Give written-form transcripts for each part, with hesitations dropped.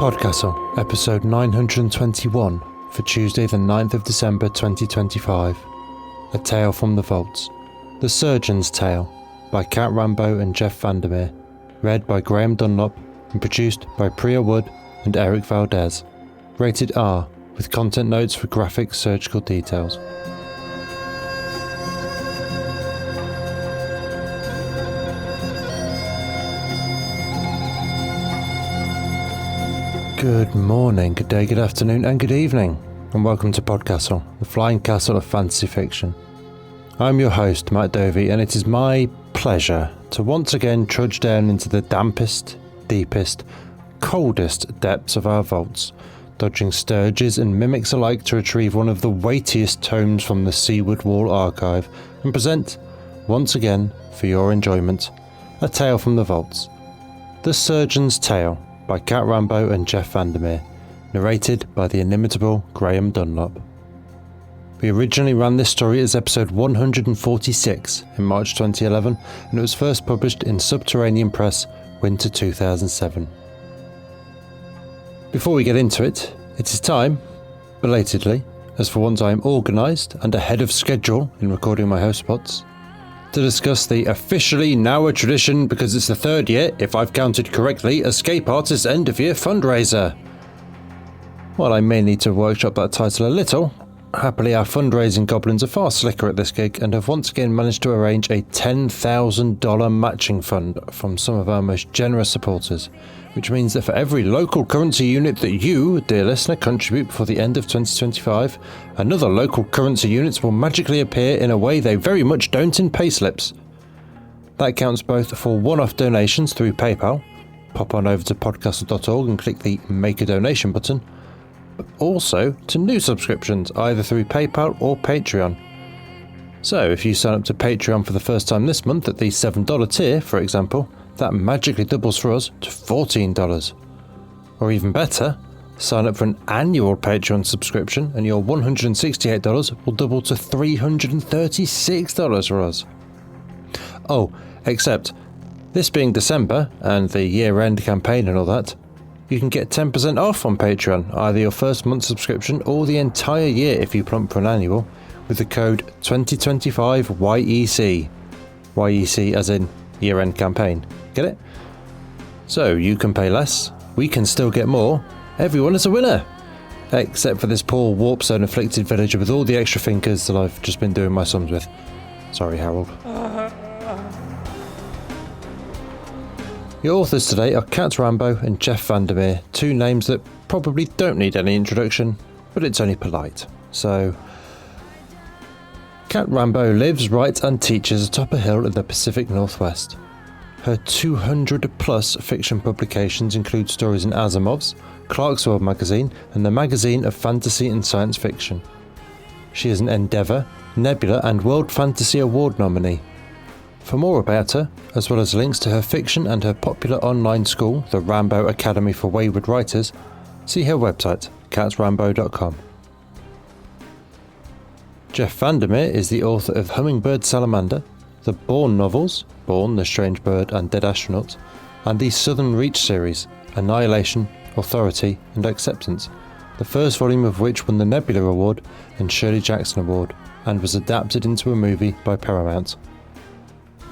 PodCastle, episode 921 for Tuesday the 9th of December 2025. A Tale from the Vaults. The Surgeon's Tale by Cat Rambo and Jeff Vandermeer. Read by Graeme Dunlop and produced by Priya Wood and Eric Valdes. Rated R, with content notes for graphic surgical details. Good morning, good day, good afternoon and good evening, and welcome to PodCastle, the flying castle of fantasy fiction. I'm your host, Matt Dovey, and it is my pleasure to once again trudge down into the dampest, deepest, coldest depths of our vaults, dodging sturges and mimics alike to retrieve one of the weightiest tomes from the Seaward Wall archive and present, once again, for your enjoyment, a tale from the vaults. The Surgeon's Tale by Cat Rambo and Jeff Vandermeer, narrated by the inimitable Graeme Dunlop. We originally ran this story as episode 146 in March 2011, and it was first published in Subterranean Press, winter 2007. Before we get into it, it is time, belatedly, as for once I am organised and ahead of schedule in recording my host spots, to discuss the officially now a tradition because it's the third year, if I've counted correctly, Escape Artists End of Year fundraiser. While I may need to workshop that title a little, happily our fundraising goblins are far slicker at this gig and have once again managed to arrange a $10,000 matching fund from some of our most generous supporters, which means that for every local currency unit that you, dear listener, contribute before the end of 2025, another local currency units will magically appear in a way they very much don't in payslips. That counts both for one-off donations through PayPal, pop on over to podcastle.org and click the Make a Donation button, but also to new subscriptions either through PayPal or Patreon. So if you sign up to Patreon for the first time this month at the $7 tier, for example, that magically doubles for us to $14. Or even better, sign up for an annual Patreon subscription and your $168 will double to $336 for us. Oh, except, this being December and the year-end campaign and all that, you can get 10% off on Patreon, either your first month subscription or the entire year if you plump for an annual, with the code 2025YEC. YEC as in year-end campaign. Get it? So you can pay less, we can still get more, everyone is a winner! Except for this poor warp zone afflicted villager with all the extra fingers that I've just been doing my sums with. Sorry, Harold. Your authors today are Cat Rambo and Jeff Vandermeer, two names that probably don't need any introduction, but it's only polite. So, Cat Rambo lives, writes and teaches atop a hill in the Pacific Northwest. Her 200-plus fiction publications include stories in Asimov's, Clark's World magazine, and the Magazine of Fantasy and Science Fiction. She is an Endeavour, Nebula, and World Fantasy Award nominee. For more about her, as well as links to her fiction and her popular online school, the Rambo Academy for Wayward Writers, see her website, catsrambo.com. Jeff Vandermeer is the author of Hummingbird Salamander, the Bourne novels, Bourne, the Strange Bird and Dead Astronaut, and the Southern Reach series, Annihilation, Authority and Acceptance, the first volume of which won the Nebula Award and Shirley Jackson Award, and was adapted into a movie by Paramount.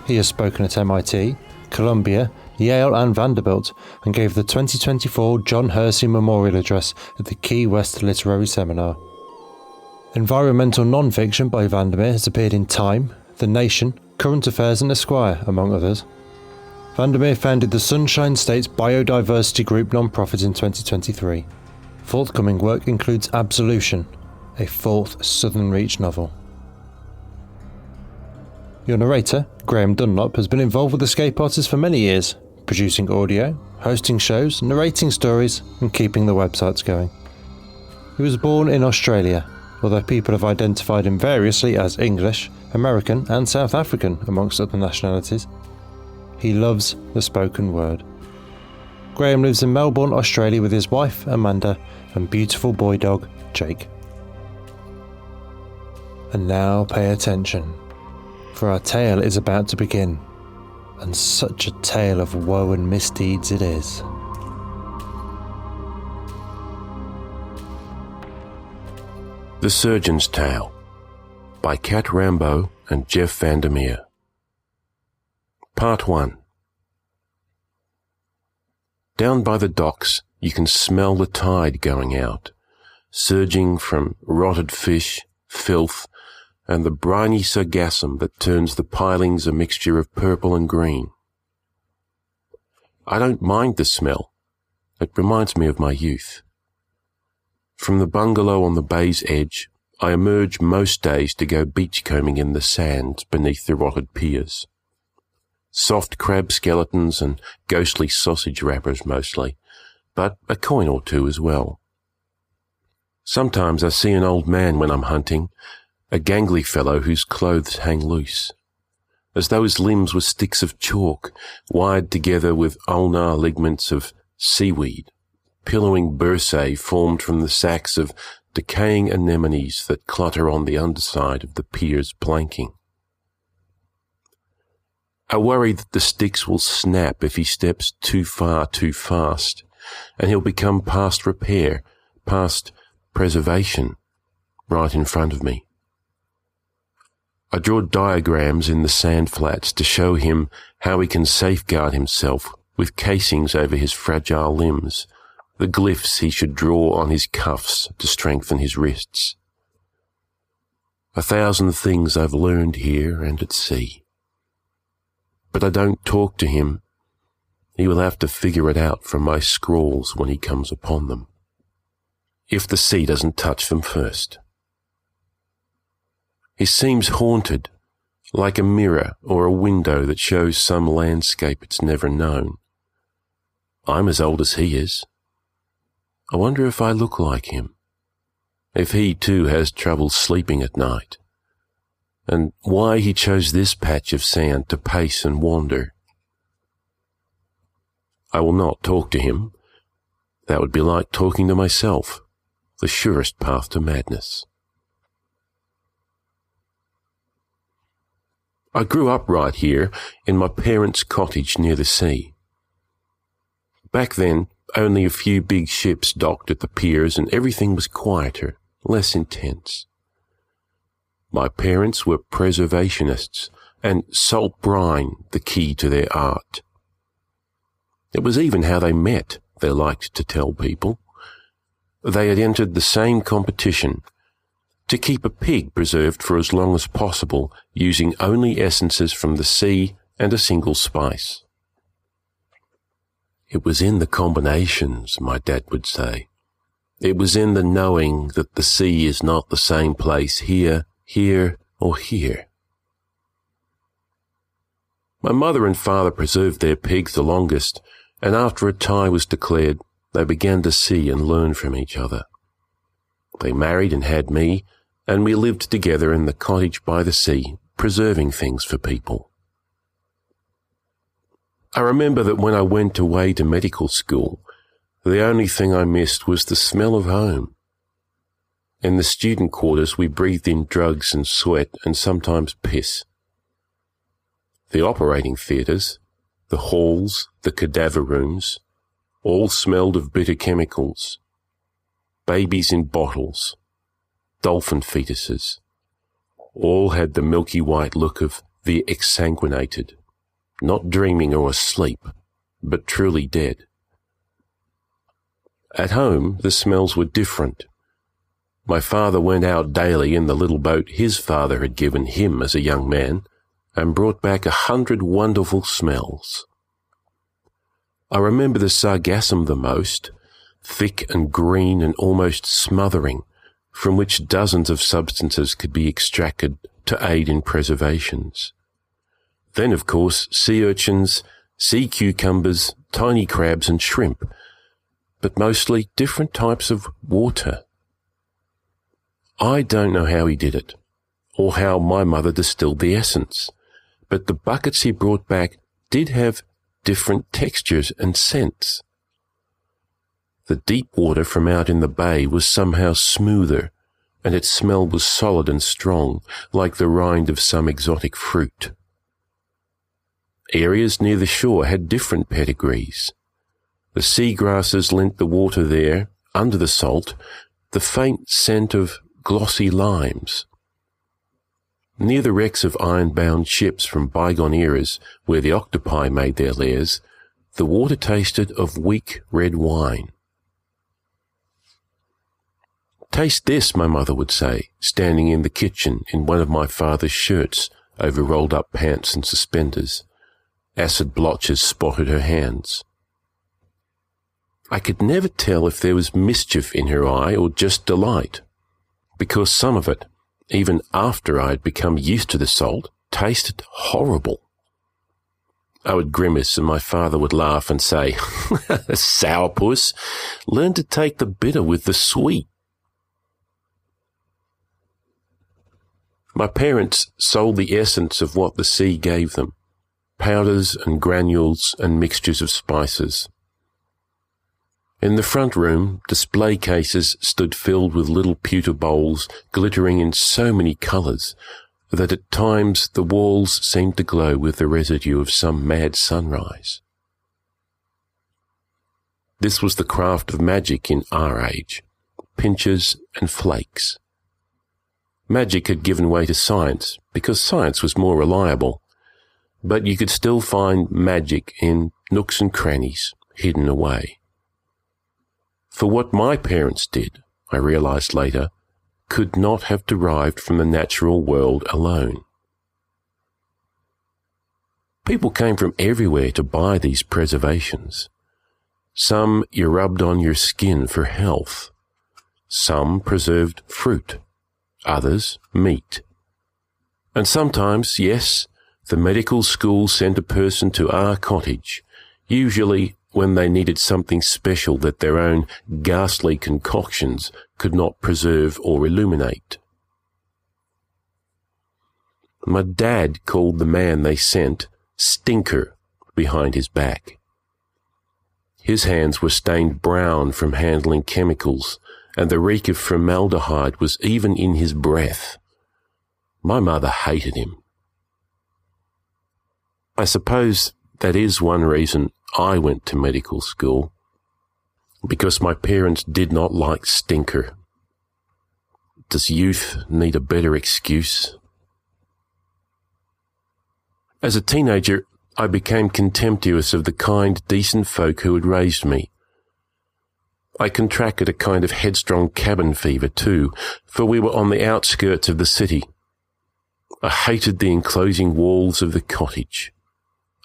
He has spoken at MIT, Columbia, Yale and Vanderbilt, and gave the 2024 John Hersey Memorial Address at the Key West Literary Seminar. Environmental non-fiction by Vandermeer has appeared in Time, The Nation, Current Affairs and Esquire, among others. Vandermeer founded the Sunshine State's Biodiversity Group non-profit in 2023. Forthcoming work includes Absolution, a fourth Southern Reach novel. Your narrator, Graeme Dunlop, has been involved with Escape Artists for many years, producing audio, hosting shows, narrating stories, and keeping the websites going. He was born in Australia, although people have identified him variously as English, American, and South African, amongst other nationalities. He loves the spoken word. Graeme lives in Melbourne, Australia with his wife, Amanda, and beautiful boy dog, Jake. And now pay attention, for our tale is about to begin, and such a tale of woe and misdeeds it is. The Surgeon's Tale by Cat Rambo and Jeff Vandermeer. Part 1. Down by the docks you can smell the tide going out, surging from rotted fish, filth, and the briny sargassum that turns the pilings a mixture of purple and green. I don't mind the smell. It reminds me of my youth. From the bungalow on the bay's edge, I emerge most days to go beachcombing in the sands beneath the rotted piers. Soft crab skeletons and ghostly sausage wrappers mostly, but a coin or two as well. Sometimes I see an old man when I'm hunting, a gangly fellow whose clothes hang loose, as though his limbs were sticks of chalk wired together with ulnar ligaments of seaweed, pillowing bursae formed from the sacks of decaying anemones that clutter on the underside of the pier's planking. I worry that the sticks will snap if he steps too far too fast, and he'll become past repair, past preservation, right in front of me. I draw diagrams in the sand flats to show him how he can safeguard himself with casings over his fragile limbs, the glyphs he should draw on his cuffs to strengthen his wrists. 1,000 things I've learned here and at sea. But I don't talk to him. He will have to figure it out from my scrawls when he comes upon them, if the sea doesn't touch them first. He seems haunted, like a mirror or a window that shows some landscape it's never known. I'm as old as he is. I wonder if I look like him, if he too has trouble sleeping at night, and why he chose this patch of sand to pace and wander. I will not talk to him. That would be like talking to myself, the surest path to madness. I grew up right here in my parents' cottage near the sea. Back then, only a few big ships docked at the piers and everything was quieter, less intense. My parents were preservationists and salt brine the key to their art. It was even how they met, they liked to tell people. They had entered the same competition to keep a pig preserved for as long as possible using only essences from the sea and a single spice. It was in the combinations, my dad would say. It was in the knowing that the sea is not the same place here, here, or here. My mother and father preserved their pigs the longest, and after a tie was declared, they began to see and learn from each other. They married and had me, and we lived together in the cottage by the sea, preserving things for people. I remember that when I went away to medical school, the only thing I missed was the smell of home. In the student quarters we breathed in drugs and sweat and sometimes piss. The operating theatres, the halls, the cadaver rooms, all smelled of bitter chemicals. Babies in bottles, dolphin fetuses, all had the milky white look of the exsanguinated, not dreaming or asleep, but truly dead. At home, the smells were different. My father went out daily in the little boat his father had given him as a young man, and brought back 100 wonderful smells. I remember the sargassum the most, thick and green and almost smothering, from which dozens of substances could be extracted to aid in preservations. Then, of course, sea urchins, sea cucumbers, tiny crabs and shrimp, but mostly different types of water. I don't know how he did it, or how my mother distilled the essence, but the buckets he brought back did have different textures and scents. The deep water from out in the bay was somehow smoother, and its smell was solid and strong, like the rind of some exotic fruit. Areas near the shore had different pedigrees. The sea grasses lent the water there, under the salt, the faint scent of glossy limes. Near the wrecks of iron-bound ships from bygone eras where the octopi made their lairs, the water tasted of weak red wine. "Taste this," my mother would say, standing in the kitchen in one of my father's shirts over rolled-up pants and suspenders. Acid blotches spotted her hands. I could never tell if there was mischief in her eye or just delight, because some of it, even after I had become used to the salt, tasted horrible. I would grimace and my father would laugh and say, "Sourpuss, learn to take the bitter with the sweet." My parents sold the essence of what the sea gave them, powders and granules and mixtures of spices. In the front room, display cases stood filled with little pewter bowls glittering in so many colours that at times the walls seemed to glow with the residue of some mad sunrise. This was the craft of magic in our age, pinches and flakes. Magic had given way to science because science was more reliable, but you could still find magic in nooks and crannies hidden away. For what my parents did, I realised later, could not have derived from the natural world alone. People came from everywhere to buy these preservations. Some you rubbed on your skin for health. Some preserved fruit. Others meat. And sometimes, yes, the medical school sent a person to our cottage, usually when they needed something special that their own ghastly concoctions could not preserve or illuminate. My dad called the man they sent Stinker behind his back. His hands were stained brown from handling chemicals, and the reek of formaldehyde was even in his breath. My mother hated him. I suppose that is one reason I went to medical school, because my parents did not like Stinker. Does youth need a better excuse? As a teenager, I became contemptuous of the kind, decent folk who had raised me. I contracted a kind of headstrong cabin fever too, for we were on the outskirts of the city. I hated the enclosing walls of the cottage.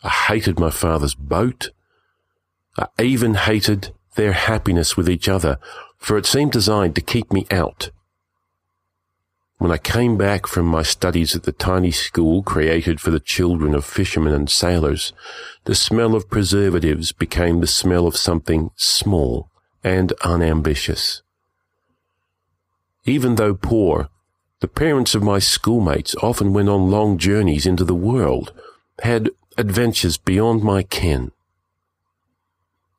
I hated my father's boat. I even hated their happiness with each other, for it seemed designed to keep me out. When I came back from my studies at the tiny school created for the children of fishermen and sailors, the smell of preservatives became the smell of something small and unambitious. Even though poor, the parents of my schoolmates often went on long journeys into the world, had adventures beyond my ken.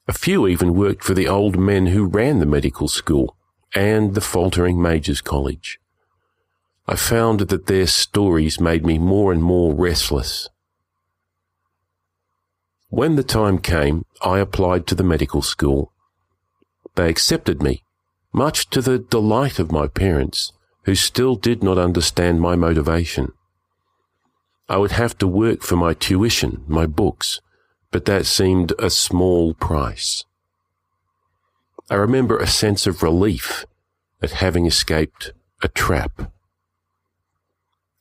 A few even worked for the old men who ran the medical school and the faltering Majors College. I found that their stories made me more and more restless. When the time came, I applied to the medical school. They accepted me, much to the delight of my parents, who still did not understand my motivation. I would have to work for my tuition, my books, but that seemed a small price. I remember a sense of relief at having escaped a trap.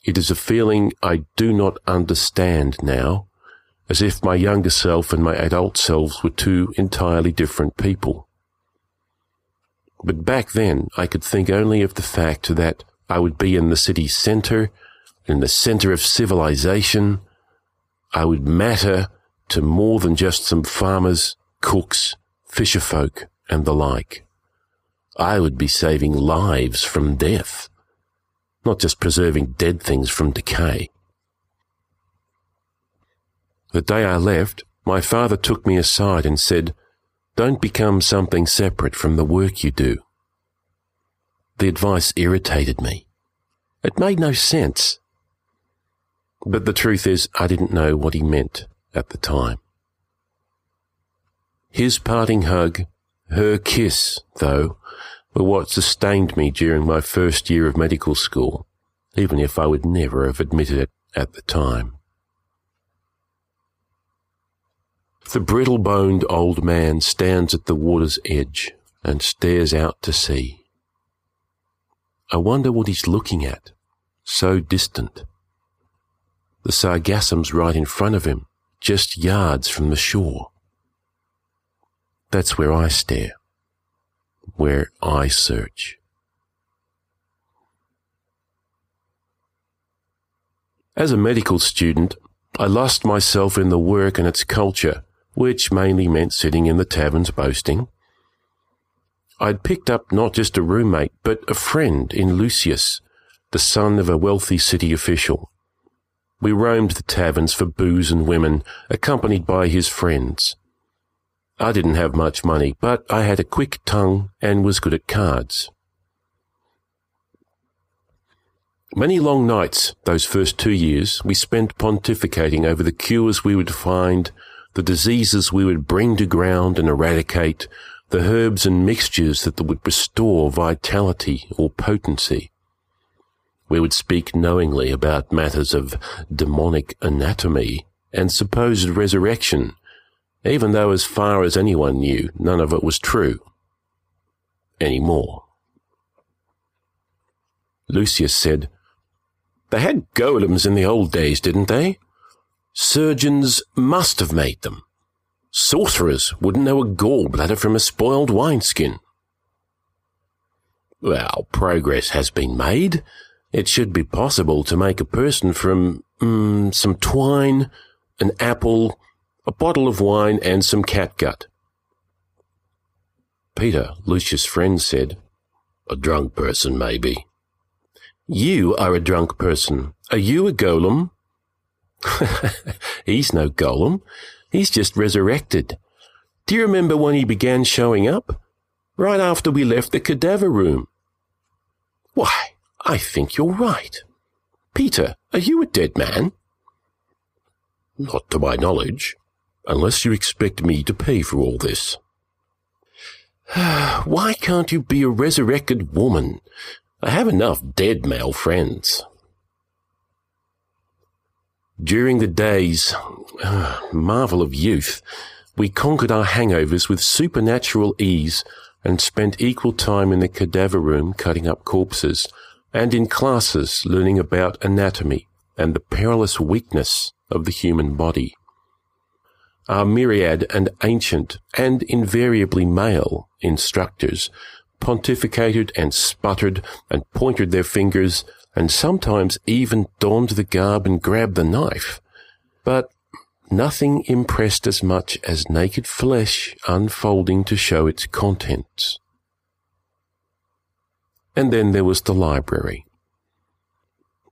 It is a feeling I do not understand now, as if my younger self and my adult selves were two entirely different people. But back then, I could think only of the fact that I would be in the city's centre, in the centre of civilization. I would matter to more than just some farmers, cooks, fisherfolk, and the like. I would be saving lives from death, not just preserving dead things from decay. The day I left, my father took me aside and said, "Don't become something separate from the work you do." The advice irritated me. It made no sense. But the truth is, I didn't know what he meant at the time. His parting hug, her kiss, though, were what sustained me during my first year of medical school, even if I would never have admitted it at the time. The brittle-boned old man stands at the water's edge and stares out to sea. I wonder what he's looking at, so distant. The sargassam's right in front of him, just yards from the shore. That's where I stare, where I search. As a medical student, I lost myself in the work and its culture, which mainly meant sitting in the taverns boasting. I'd picked up not just a roommate, but a friend in Lucius, the son of a wealthy city official. We roamed the taverns for booze and women, accompanied by his friends. I didn't have much money, but I had a quick tongue and was good at cards. Many long nights, those first 2 years, we spent pontificating over the cures we would find, the diseases we would bring to ground and eradicate, the herbs and mixtures that would restore vitality or potency. We would speak knowingly about matters of demonic anatomy and supposed resurrection, even though as far as anyone knew, none of it was true. Anymore. Lucius said, "They had golems in the old days, didn't they? Surgeons must have made them. Sorcerers wouldn't know a gallbladder from a spoiled wineskin." Well, progress has been made. It should be possible to make a person from some twine, an apple, a bottle of wine, and some catgut. Peter, Lucius' friend, said, "A drunk person, maybe." "You are a drunk person. Are you a golem?" "He's no golem. He's just resurrected. Do you remember when he began showing up? Right after we left the cadaver room." "Why, I think you're right. Peter, are you a dead man?" "Not to my knowledge, unless you expect me to pay for all this." "Why can't you be a resurrected woman? I have enough dead male friends." During the days, marvel of youth, we conquered our hangovers with supernatural ease and spent equal time in the cadaver room cutting up corpses and in classes learning about anatomy and the perilous weakness of the human body. Our myriad and ancient and invariably male instructors pontificated and sputtered and pointed their fingers and sometimes even donned the garb and grabbed the knife. But nothing impressed as much as naked flesh unfolding to show its contents. And then there was the library.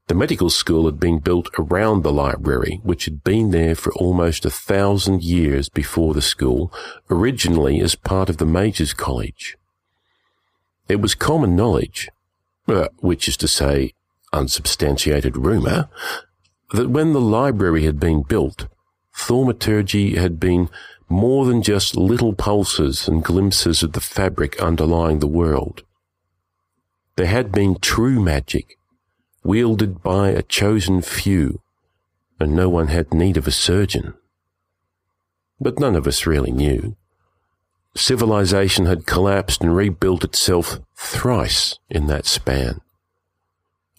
The medical school had been built around the library, which had been there for almost 1,000 years before the school, originally as part of the Major's College. It was common knowledge, which is to say, unsubstantiated rumour, that when the library had been built, thaumaturgy had been more than just little pulses and glimpses of the fabric underlying the world. There had been true magic, wielded by a chosen few, and no one had need of a surgeon. But none of us really knew. Civilization had collapsed and rebuilt itself thrice in that span.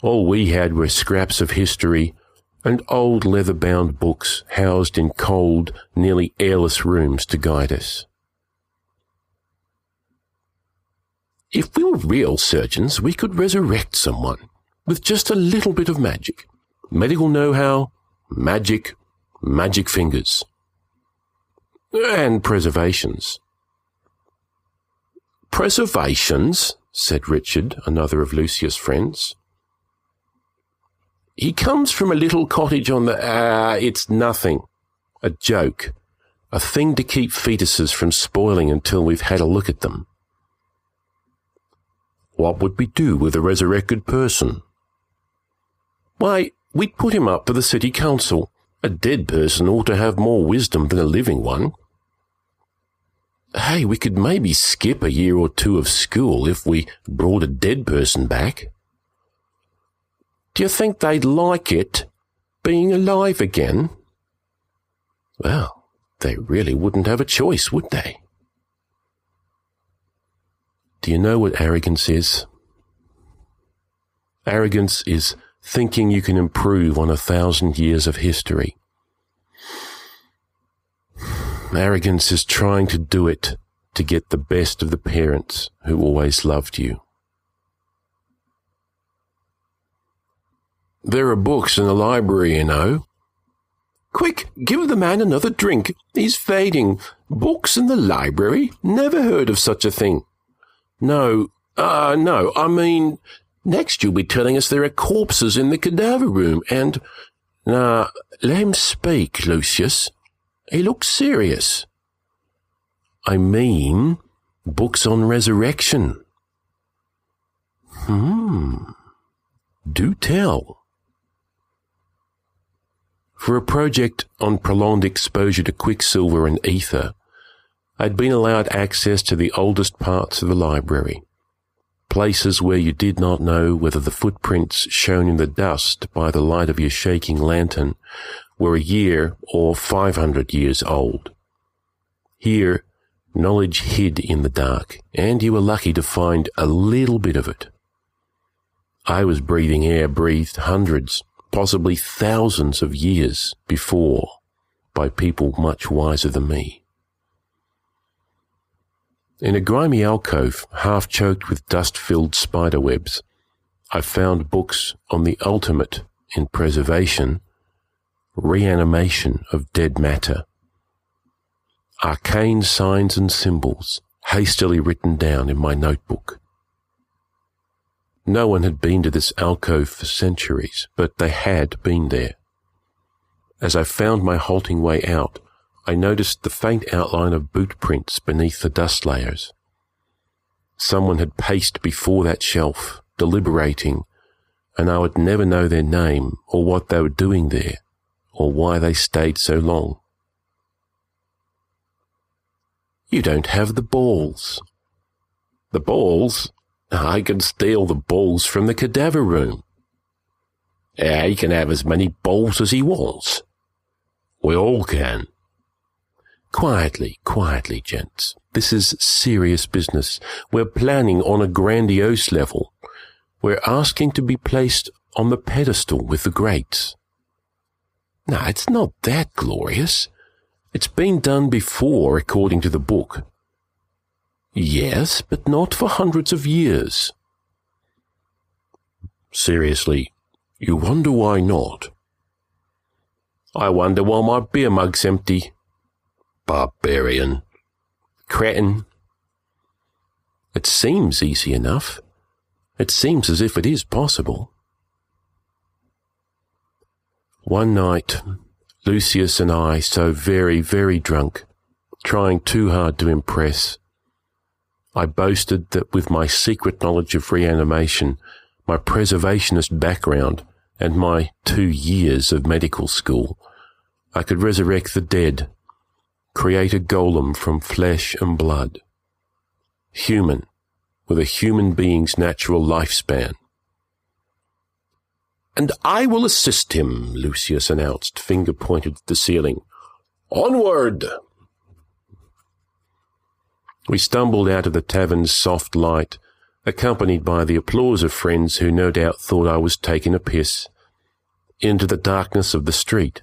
All we had were scraps of history and old leather-bound books housed in cold, nearly airless rooms to guide us. If we were real surgeons, we could resurrect someone with just a little bit of magic. Medical know-how, magic fingers, and preservations. "Preservations?" said Richard, another of Lucius' friends. "He comes from a little cottage on the... it's nothing. A joke. A thing to keep fetuses from spoiling until we've had a look at them." "What would we do with a resurrected person?" "Why, we'd put him up to the city council. A dead person ought to have more wisdom than a living one." Hey, we could maybe skip a year or two of school if we brought a dead person back. Do you think they'd like it, being alive again? Well, they really wouldn't have a choice, would they? Do you know what arrogance is? Arrogance is thinking you can improve on 1,000 years of history. Arrogance is trying to do it to get the best of the parents who always loved you. There are books in the library, you know. Quick, give the man another drink. He's fading. Books in the library? Never heard of such a thing. No, I mean, next you'll be telling us there are corpses in the cadaver room and... Let him speak, Lucius. He looks serious. I mean, books on resurrection. Do tell. For a project on prolonged exposure to quicksilver and ether, I'd been allowed access to the oldest parts of the library, places where you did not know whether the footprints shown in the dust by the light of your shaking lantern were a year or 500 years old. Here, knowledge hid in the dark, and you were lucky to find a little bit of it. I was breathing air breathed hundreds, possibly thousands of years before by people much wiser than me. In a grimy alcove, half choked with dust-filled spiderwebs, I found books on the ultimate in preservation, reanimation of dead matter. Arcane signs and symbols hastily written down in my notebook. No one had been to this alcove for centuries, but they had been there. As I found my halting way out, I noticed the faint outline of boot prints beneath the dust layers. Someone had paced before that shelf, deliberating, and I would never know their name or what they were doing there, or why they stayed so long. You don't have the balls. The balls? I can steal the balls from the cadaver room. He can have as many balls as he wants. We all can. Quietly, gents. This is serious business. We're planning on a grandiose level. We're asking to be placed on the pedestal with the greats. No, it's not that glorious. It's been done before, according to the book. Yes, but not for hundreds of years. Seriously, you wonder why not? I wonder why my beer mug's empty. Barbarian. Cretin. It seems easy enough. It seems as if it is possible. One night, Lucius and I, so very, very drunk, trying too hard to impress, I boasted that with my secret knowledge of reanimation, my preservationist background, and my 2 years of medical school, I could resurrect the dead, create a golem from flesh and blood, human, with a human being's natural lifespan. And I will assist him, Lucius announced, finger pointed at the ceiling. Onward! We stumbled out of the tavern's soft light, accompanied by the applause of friends who no doubt thought I was taking a piss, into the darkness of the street,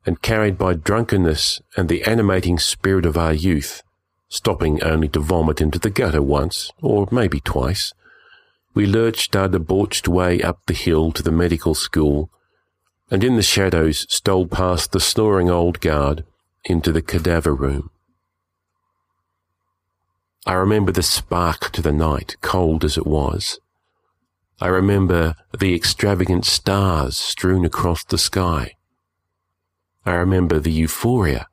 and carried by drunkenness and the animating spirit of our youth, stopping only to vomit into the gutter once, or maybe twice, we lurched our debauched way up the hill to the medical school, and in the shadows stole past the snoring old guard into the cadaver room. I remember the spark to the night, cold as it was. I remember the extravagant stars strewn across the sky. I remember the euphoria,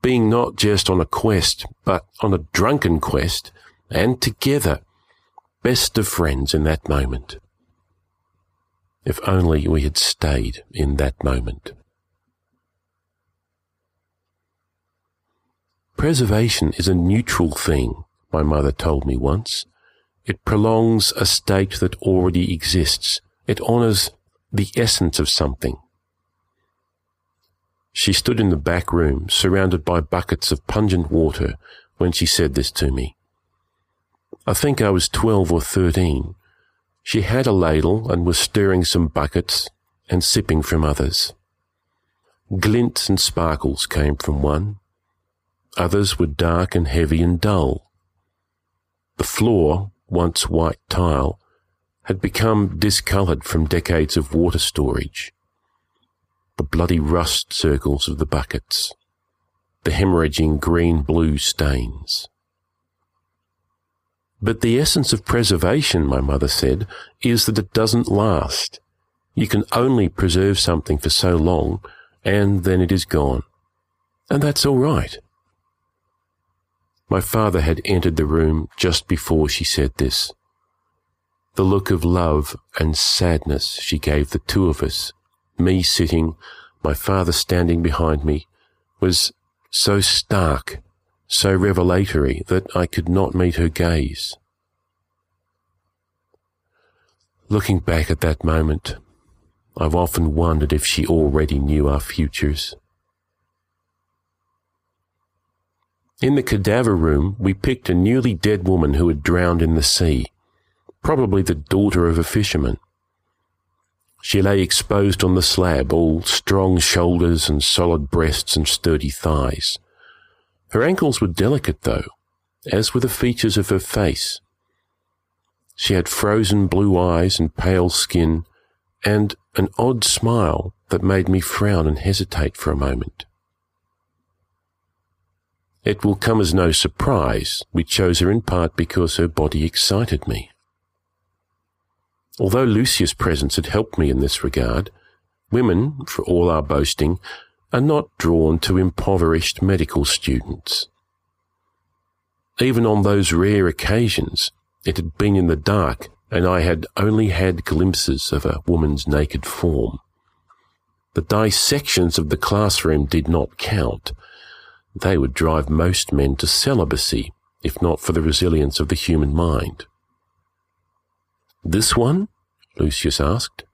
being not just on a quest, but on a drunken quest, and together, best of friends in that moment. If only we had stayed in that moment. preservation is a neutral thing, my mother told me once. It prolongs a state that already exists. It honours the essence of something. She stood in the back room, surrounded by buckets of pungent water, when she said this to me. I think I was 12 or 13. She had a ladle and was stirring some buckets and sipping from others. Glints and sparkles came from one. Others were dark and heavy and dull. The floor, once white tile, had become discoloured from decades of water storage. The bloody rust circles of the buckets, the hemorrhaging green-blue stains. But the essence of preservation, my mother said, is that it doesn't last. You can only preserve something for so long, and then it is gone. And that's all right. My father had entered the room just before she said this. The look of love and sadness she gave the two of us, me sitting, my father standing behind me, was so stark, so revelatory that I could not meet her gaze. Looking back at that moment, I've often wondered if she already knew our futures. In the cadaver room, we picked a newly dead woman who had drowned in the sea, probably the daughter of a fisherman. She lay exposed on the slab, all strong shoulders and solid breasts and sturdy thighs. Her ankles were delicate, though, as were the features of her face. She had frozen blue eyes and pale skin, and an odd smile that made me frown and hesitate for a moment. It will come as no surprise we chose her in part because her body excited me. Although Lucius' presence had helped me in this regard, women, for all our boasting, are not drawn to impoverished medical students. Even on those rare occasions, it had been in the dark and I had only had glimpses of a woman's naked form. The dissections of the classroom did not count. They would drive most men to celibacy, if not for the resilience of the human mind. "This one?" Lucius asked.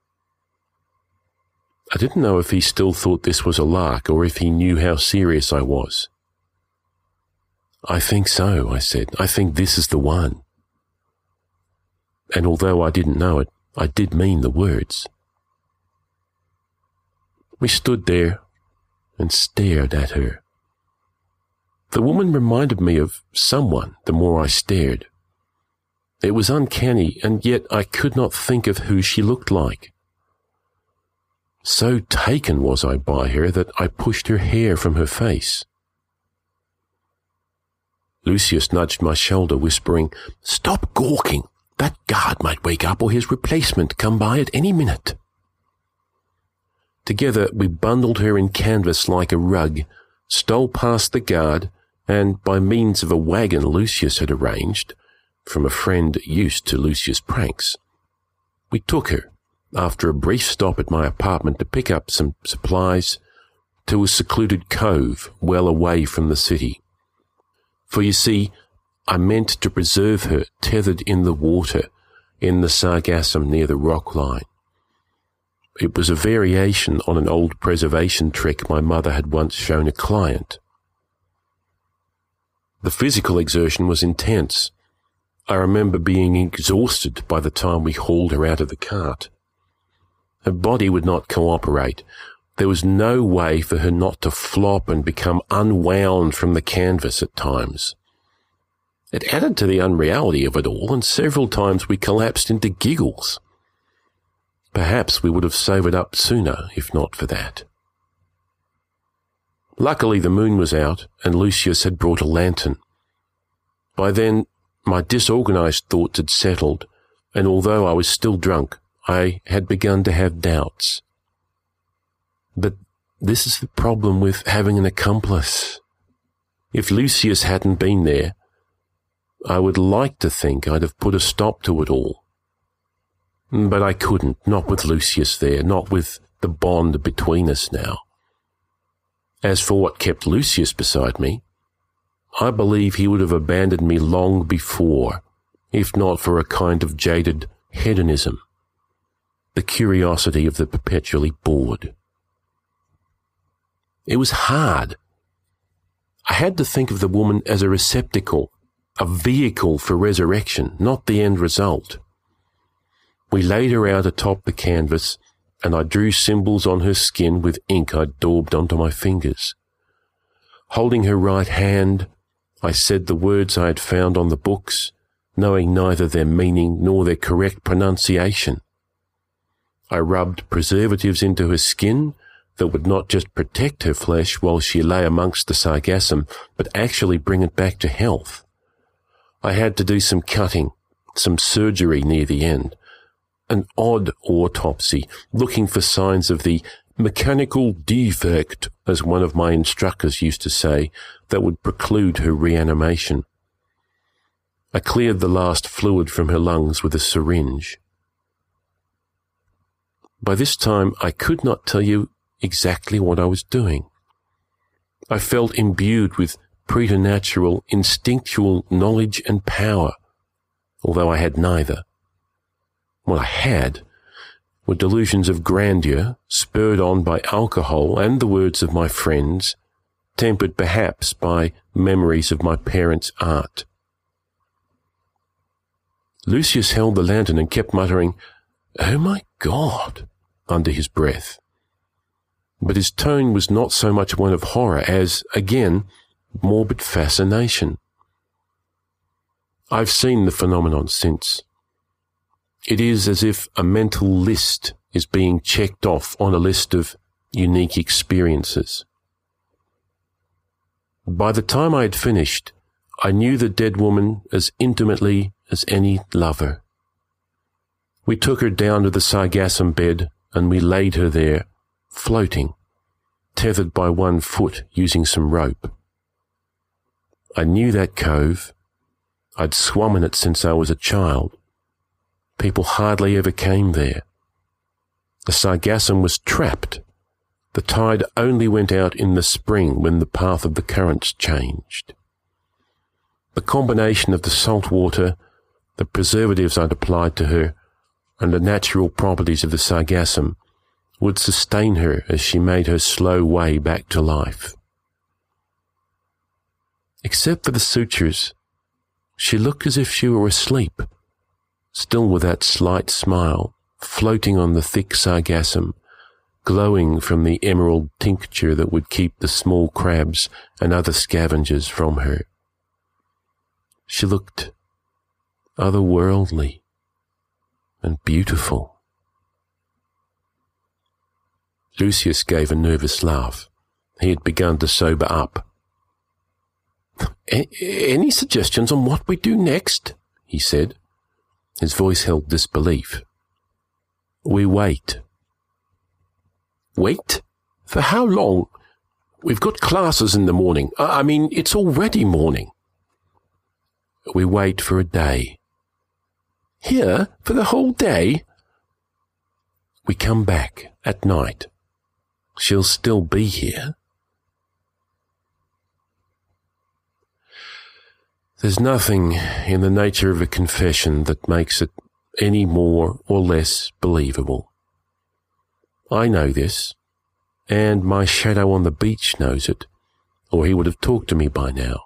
I didn't know if he still thought this was a lark or if he knew how serious I was. "I think so," I said. "I think this is the one." And although I didn't know it, I did mean the words. We stood there and stared at her. The woman reminded me of someone the more I stared. It was uncanny, and yet I could not think of who she looked like. So taken was I by her that I pushed her hair from her face. Lucius nudged my shoulder, whispering, "Stop gawking. That guard might wake up or his replacement come by at any minute." Together we bundled her in canvas like a rug, stole past the guard, and by means of a wagon Lucius had arranged, from a friend used to Lucius' pranks, we took her, after a brief stop at my apartment to pick up some supplies, to a secluded cove well away from the city. For you see, I meant to preserve her tethered in the water in the sargassum near the rock line. It was a variation on an old preservation trick my mother had once shown a client. The physical exertion was intense. I remember being exhausted by the time we hauled her out of the cart. Her body would not cooperate. There was no way for her not to flop and become unwound from the canvas at times. It added to the unreality of it all, and several times we collapsed into giggles. Perhaps we would have sobered up sooner if not for that. Luckily the moon was out, and Lucius had brought a lantern. By then, my disorganized thoughts had settled, and although I was still drunk, I had begun to have doubts. But this is the problem with having an accomplice. If Lucius hadn't been there, I would like to think I'd have put a stop to it all. But I couldn't, not with Lucius there, not with the bond between us now. As for what kept Lucius beside me, I believe he would have abandoned me long before, if not for a kind of jaded hedonism, the curiosity of the perpetually bored. It was hard. I had to think of the woman as a receptacle, a vehicle for resurrection, not the end result. We laid her out atop the canvas, and I drew symbols on her skin with ink I'd daubed onto my fingers. Holding her right hand, I said the words I had found on the books, knowing neither their meaning nor their correct pronunciation. I rubbed preservatives into her skin that would not just protect her flesh while she lay amongst the sargassum, but actually bring it back to health. I had to do some cutting, some surgery near the end, an odd autopsy, looking for signs of the mechanical defect, as one of my instructors used to say, that would preclude her reanimation. I cleared the last fluid from her lungs with a syringe. By this time, I could not tell you exactly what I was doing. I felt imbued with preternatural, instinctual knowledge and power, although I had neither. What I had were delusions of grandeur, spurred on by alcohol and the words of my friends, tempered perhaps by memories of my parents' art. Lucius held the lantern and kept muttering, "Oh my God," under his breath. But his tone was not so much one of horror as, again, morbid fascination. I've seen the phenomenon since. It is as if a mental list is being checked off on a list of unique experiences. By the time I had finished, I knew the dead woman as intimately as any lover. We took her down to the sargassum bed and we laid her there, floating, tethered by one foot using some rope. I knew that cove. I'd swum in it since I was a child. People hardly ever came there. The sargassum was trapped. The tide only went out in the spring when the path of the currents changed. The combination of the salt water, the preservatives I'd applied to her, and the natural properties of the sargassum would sustain her as she made her slow way back to life. Except for the sutures, she looked as if she were asleep, still with that slight smile, floating on the thick sargassum, glowing from the emerald tincture that would keep the small crabs and other scavengers from her. She looked otherworldly and beautiful. Lucius gave a nervous laugh. He had begun to sober up. "Any suggestions on what we do next?" he said. His voice held disbelief. "We wait." "Wait? For how long? We've got classes in the morning. I mean, it's already morning." "We wait for a day." "Here? For the whole day?" "We come back at night. She'll still be here." There's nothing in the nature of a confession that makes it any more or less believable. I know this, and my shadow on the beach knows it, or he would have talked to me by now,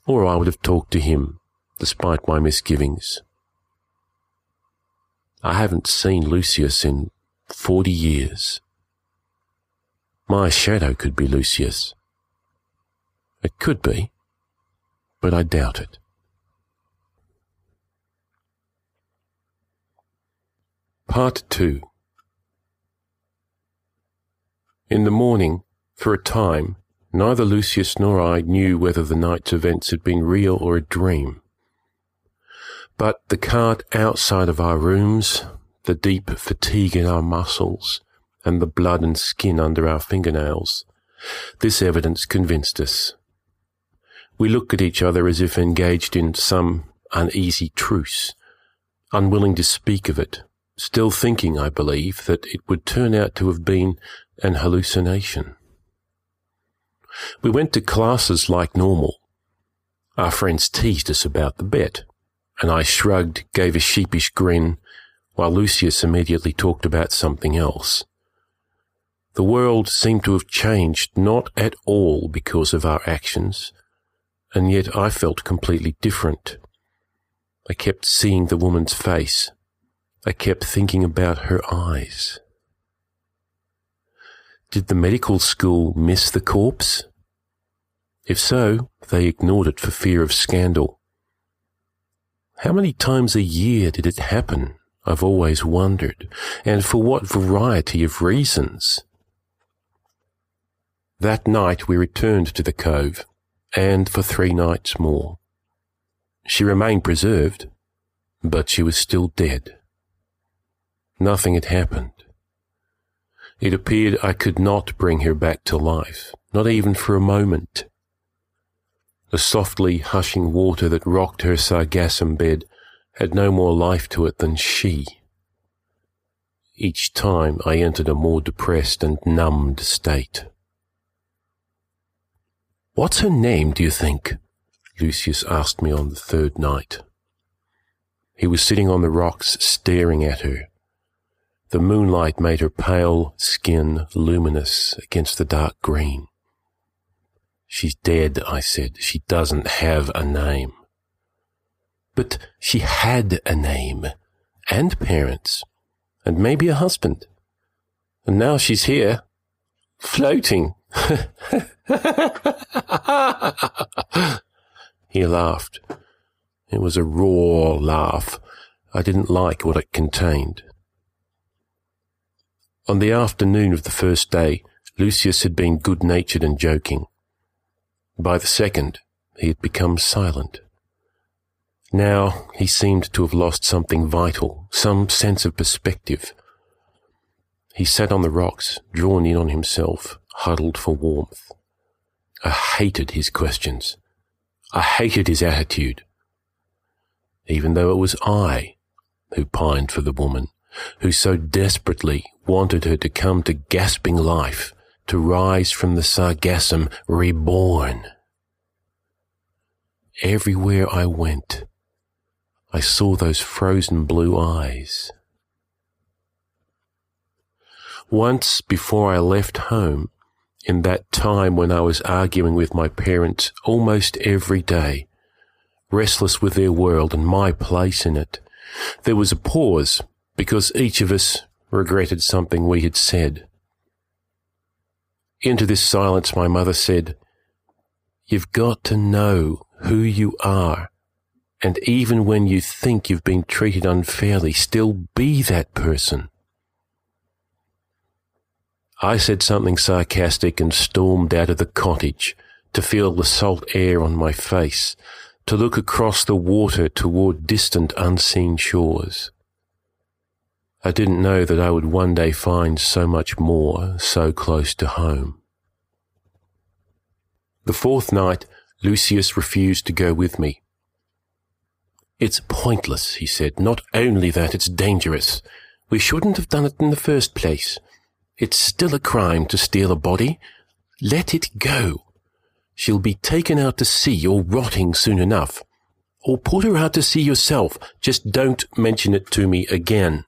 or I would have talked to him, despite my misgivings. I haven't seen Lucius in 40 years. My shadow could be Lucius. It could be, but I doubt it. Part 2. In the morning, for a time, neither Lucius nor I knew whether the night's events had been real or a dream. But the cart outside of our rooms, the deep fatigue in our muscles, and the blood and skin under our fingernails, this evidence convinced us. We looked at each other as if engaged in some uneasy truce, unwilling to speak of it, still thinking, I believe, that it would turn out to have been an hallucination. We went to classes like normal, Our friends teased us about the bet, and I shrugged, gave a sheepish grin, while Lucius immediately talked about something else. The world seemed to have changed not at all because of our actions, and yet I felt completely different. I kept seeing the woman's face. I kept thinking about her eyes. Did the medical school miss the corpse? If so, they ignored it for fear of scandal. How many times a year did it happen? I've always wondered, and for what variety of reasons? That night we returned to the cove, and for 3 nights more. She remained preserved, but she was still dead. Nothing had happened. It appeared I could not bring her back to life, not even for a moment. The softly hushing water that rocked her sargassum bed had no more life to it than she. Each time I entered a more depressed and numbed state. "What's her name, do you think?" Lucius asked me on the 3rd night. He was sitting on the rocks staring at her. The moonlight made her pale skin luminous against the dark green. "She's dead," I said. "She doesn't have a name." "But she had a name, and parents, and maybe a husband. And now she's here, floating." He laughed. It was a raw laugh. I didn't like what it contained. On the afternoon of the first day, Lucius had been good-natured and joking. By the second, he had become silent. Now he seemed to have lost something vital, some sense of perspective. He sat on the rocks, drawn in on himself, huddled for warmth. I hated his questions. I hated his attitude. Even though it was I who pined for the woman, who so desperately wanted her to come to gasping life, to rise from the sargassum reborn. Everywhere I went, I saw those frozen blue eyes. Once before I left home, in that time when I was arguing with my parents almost every day, restless with their world and my place in it, there was a pause because each of us regretted something we had said. Into this silence my mother said, "You've got to know who you are, and even when you think you've been treated unfairly, still be that person." I said something sarcastic and stormed out of the cottage to feel the salt air on my face, to look across the water toward distant unseen shores. I didn't know that I would one day find so much more so close to home. The 4th night, Lucius refused to go with me. "It's pointless," he said. "Not only that, it's dangerous. We shouldn't have done it in the first place. It's still a crime to steal a body. Let it go. She'll be taken out to sea or rotting soon enough. Or put her out to sea yourself. Just don't mention it to me again."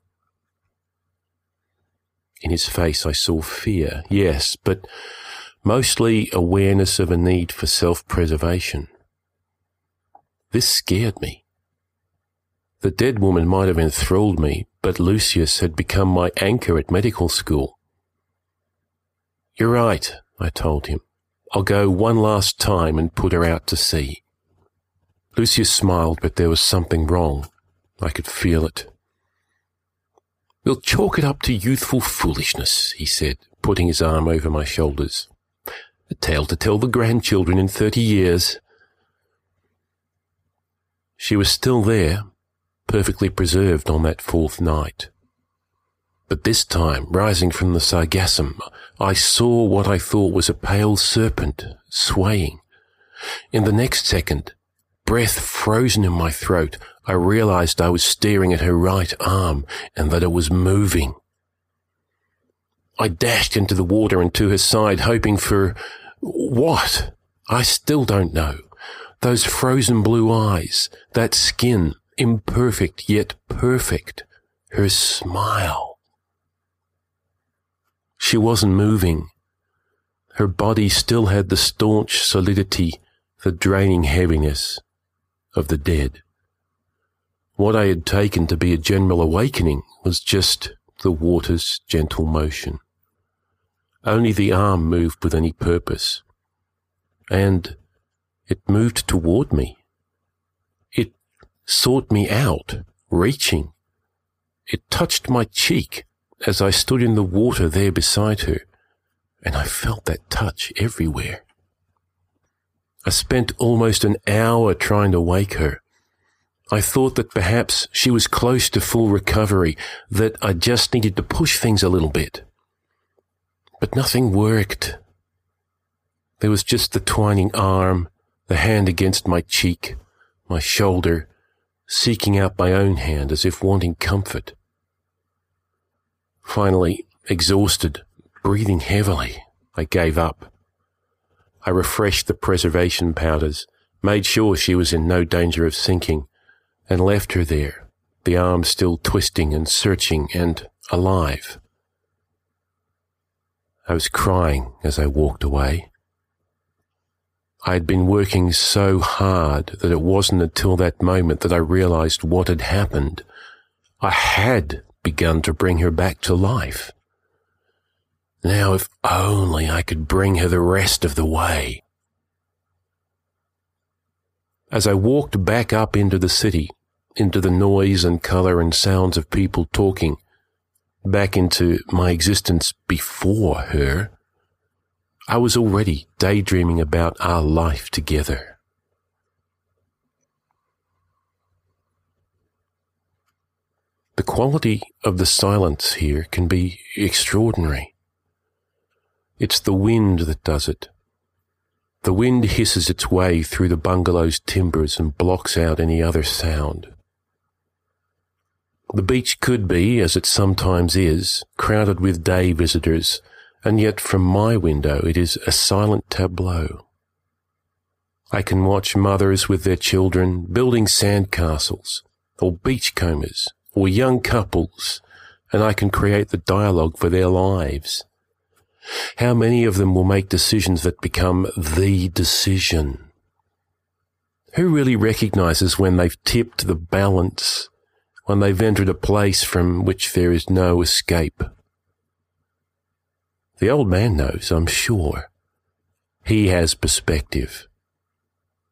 In his face I saw fear, yes, but mostly awareness of a need for self-preservation. This scared me. The dead woman might have enthralled me, but Lucius had become my anchor at medical school. "You're right," I told him. "I'll go one last time and put her out to sea." Lucius smiled, but there was something wrong. I could feel it. "We'll chalk it up to youthful foolishness," he said, putting his arm over my shoulders. "A tale to tell the grandchildren in 30 years. She was still there, perfectly preserved on that 4th night. But this time, rising from the sargassum, I saw what I thought was a pale serpent swaying. In the next second, breath frozen in my throat, I realized I was staring at her right arm and that it was moving. I dashed into the water and to her side, hoping for what? I still don't know. those frozen blue eyes, that skin, imperfect yet perfect, her smile. She wasn't moving. Her body still had the staunch solidity, the draining heaviness of the dead. What I had taken to be a general awakening was just the water's gentle motion. Only the arm moved with any purpose. And it moved toward me. It sought me out, reaching. It touched my cheek as I stood in the water there beside her, and I felt that touch everywhere. I spent almost an hour trying to wake her. I thought that perhaps she was close to full recovery, that I just needed to push things a little bit. But nothing worked. There was just the twining arm, the hand against my cheek, my shoulder, seeking out my own hand as if wanting comfort. Finally, exhausted, breathing heavily, I gave up. I refreshed the preservation powders, made sure she was in no danger of sinking, and left her there, the arm still twisting and searching and alive. I was crying as I walked away. I had been working so hard that it wasn't until that moment that I realized what had happened. I had begun to bring her back to life. Now, if only I could bring her the rest of the way. As I walked back up into the city, into the noise and colour and sounds of people talking, back into my existence before her, I was already daydreaming about our life together. The quality of the silence here can be extraordinary. It's the wind that does it. The wind hisses its way through the bungalow's timbers and blocks out any other sound. The beach could be, as it sometimes is, crowded with day visitors, and yet from my window it is a silent tableau. I can watch mothers with their children building sandcastles, or beachcombers, or young couples, and I can create the dialogue for their lives. How many of them will make decisions that become the decision? Who really recognizes when they've tipped the balance, when they've entered a place from which there is no escape? The old man knows, I'm sure. He has perspective.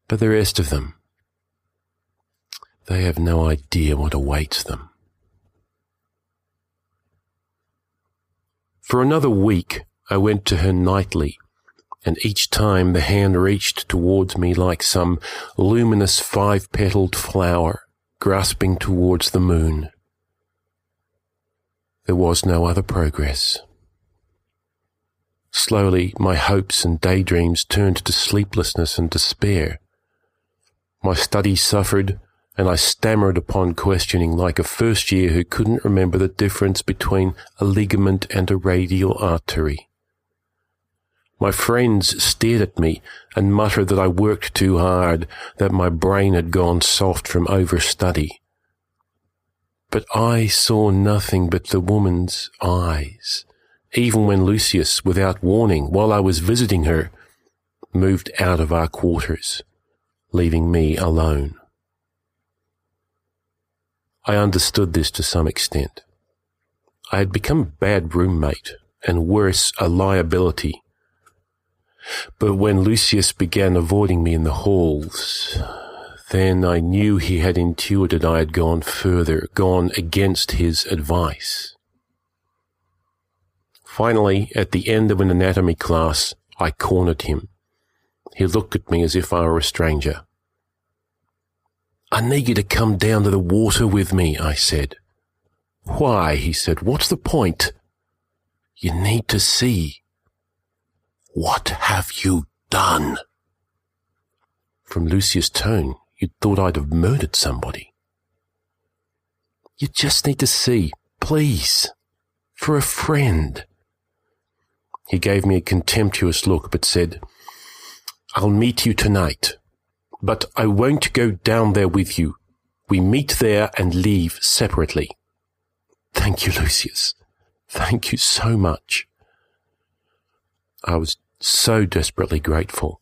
But the rest of them, they have no idea what awaits them. For another week, I went to her nightly, and each time the hand reached towards me like some luminous five-petaled flower grasping towards the moon. There was no other progress. Slowly, my hopes and daydreams turned to sleeplessness and despair. My studies suffered, and I stammered upon questioning like a first year who couldn't remember the difference between a ligament and a radial artery. My friends stared at me and muttered that I worked too hard, that my brain had gone soft from overstudy. But I saw nothing but the woman's eyes, even when Lucius, without warning, while I was visiting her, moved out of our quarters, leaving me alone. I understood this to some extent. I had become a bad roommate, and worse, a liability. But when Lucius began avoiding me in the halls, then I knew he had intuited I had gone further, gone against his advice. Finally, at the end of an anatomy class, I cornered him. He looked at me as if I were a stranger. "I need you to come down to the water with me," I said. "Why?" he said. "What's the point?" "You need to see." "What have you done?" From Lucius' tone, you'd thought I'd have murdered somebody. "You just need to see, please, for a friend." He gave me a contemptuous look, but said, "I'll meet you tonight. But I won't go down there with you. We meet there and leave separately. Thank you, Lucius. Thank you so much. I was so desperately grateful.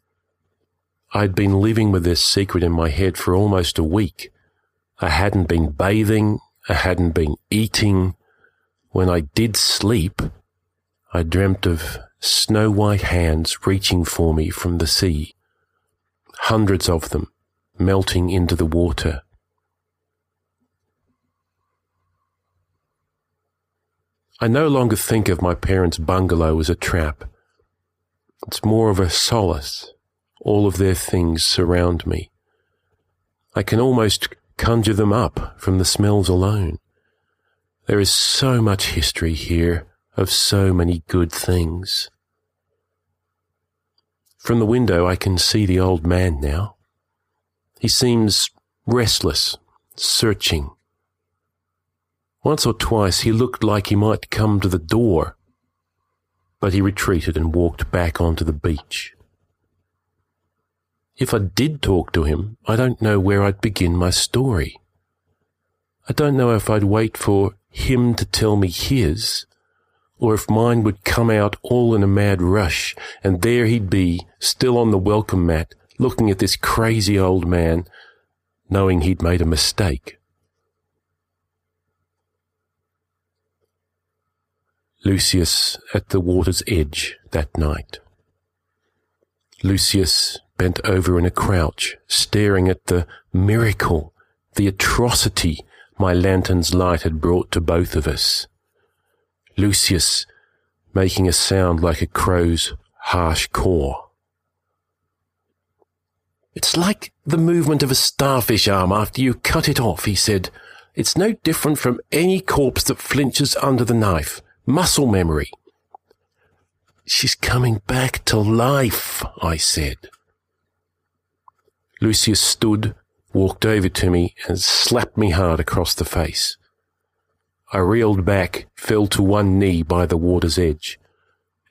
I'd been living with this secret in my head for almost a week. I hadn't been bathing. I hadn't been eating. When I did sleep, I dreamt of snow-white hands reaching for me from the sea, hundreds of them melting into the water. I no longer think of my parents' bungalow as a trap. It's more of a solace. All of their things surround me. I can almost conjure them up from the smells alone. There is so much history here of so many good things. From the window I can see the old man now. He seems restless, searching. Once or twice he looked like he might come to the door, but he retreated and walked back onto the beach. If I did talk to him, I don't know where I'd begin my story. I don't know if I'd wait for him to tell me his, or if mine would come out all in a mad rush, and there he'd be, still on the welcome mat, looking at this crazy old man, knowing he'd made a mistake. Lucius at the water's edge that night. Lucius bent over in a crouch, staring at the miracle, the atrocity my lantern's light had brought to both of us. Lucius making a sound like a crow's harsh caw. "It's like the movement of a starfish arm after you cut it off," he said. "It's no different from any corpse that flinches under the knife. Muscle memory." "She's coming back to life," I said. Lucius stood, walked over to me, and slapped me hard across the face. I reeled back, fell to one knee by the water's edge.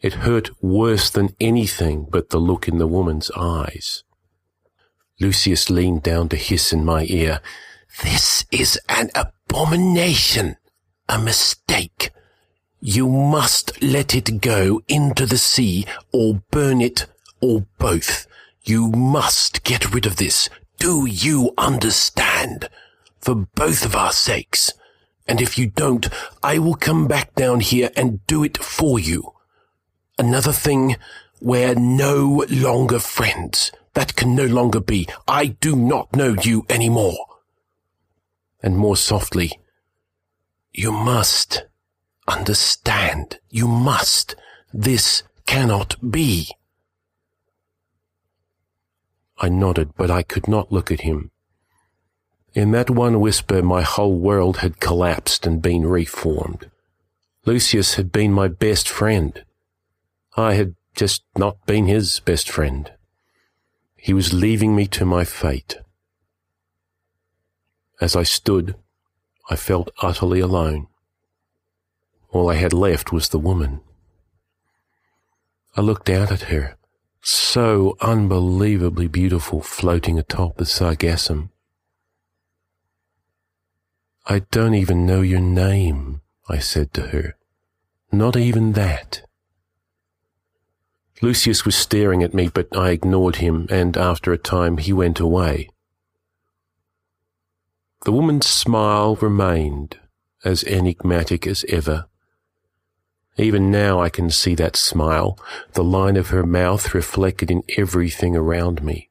It hurt worse than anything but the look in the woman's eyes. Lucius leaned down to hiss in my ear, "This is an abomination, a mistake. You must let it go into the sea or burn it or both. You must get rid of this. Do you understand? For both of our sakes. And if you don't, I will come back down here and do it for you. Another thing, we're no longer friends. That can no longer be. I do not know you anymore." And more softly, "You must understand. You must. This cannot be." I nodded, but I could not look at him. In that one whisper, my whole world had collapsed and been reformed. Lucius had been my best friend. I had just not been his best friend. He was leaving me to my fate. As I stood, I felt utterly alone. All I had left was the woman. I looked out at her, so unbelievably beautiful, floating atop the sargassum. "I don't even know your name," I said to her. "Not even that." Lucius was staring at me, but I ignored him, and after a time he went away. The woman's smile remained as enigmatic as ever. Even now I can see that smile, the line of her mouth reflected in everything around me,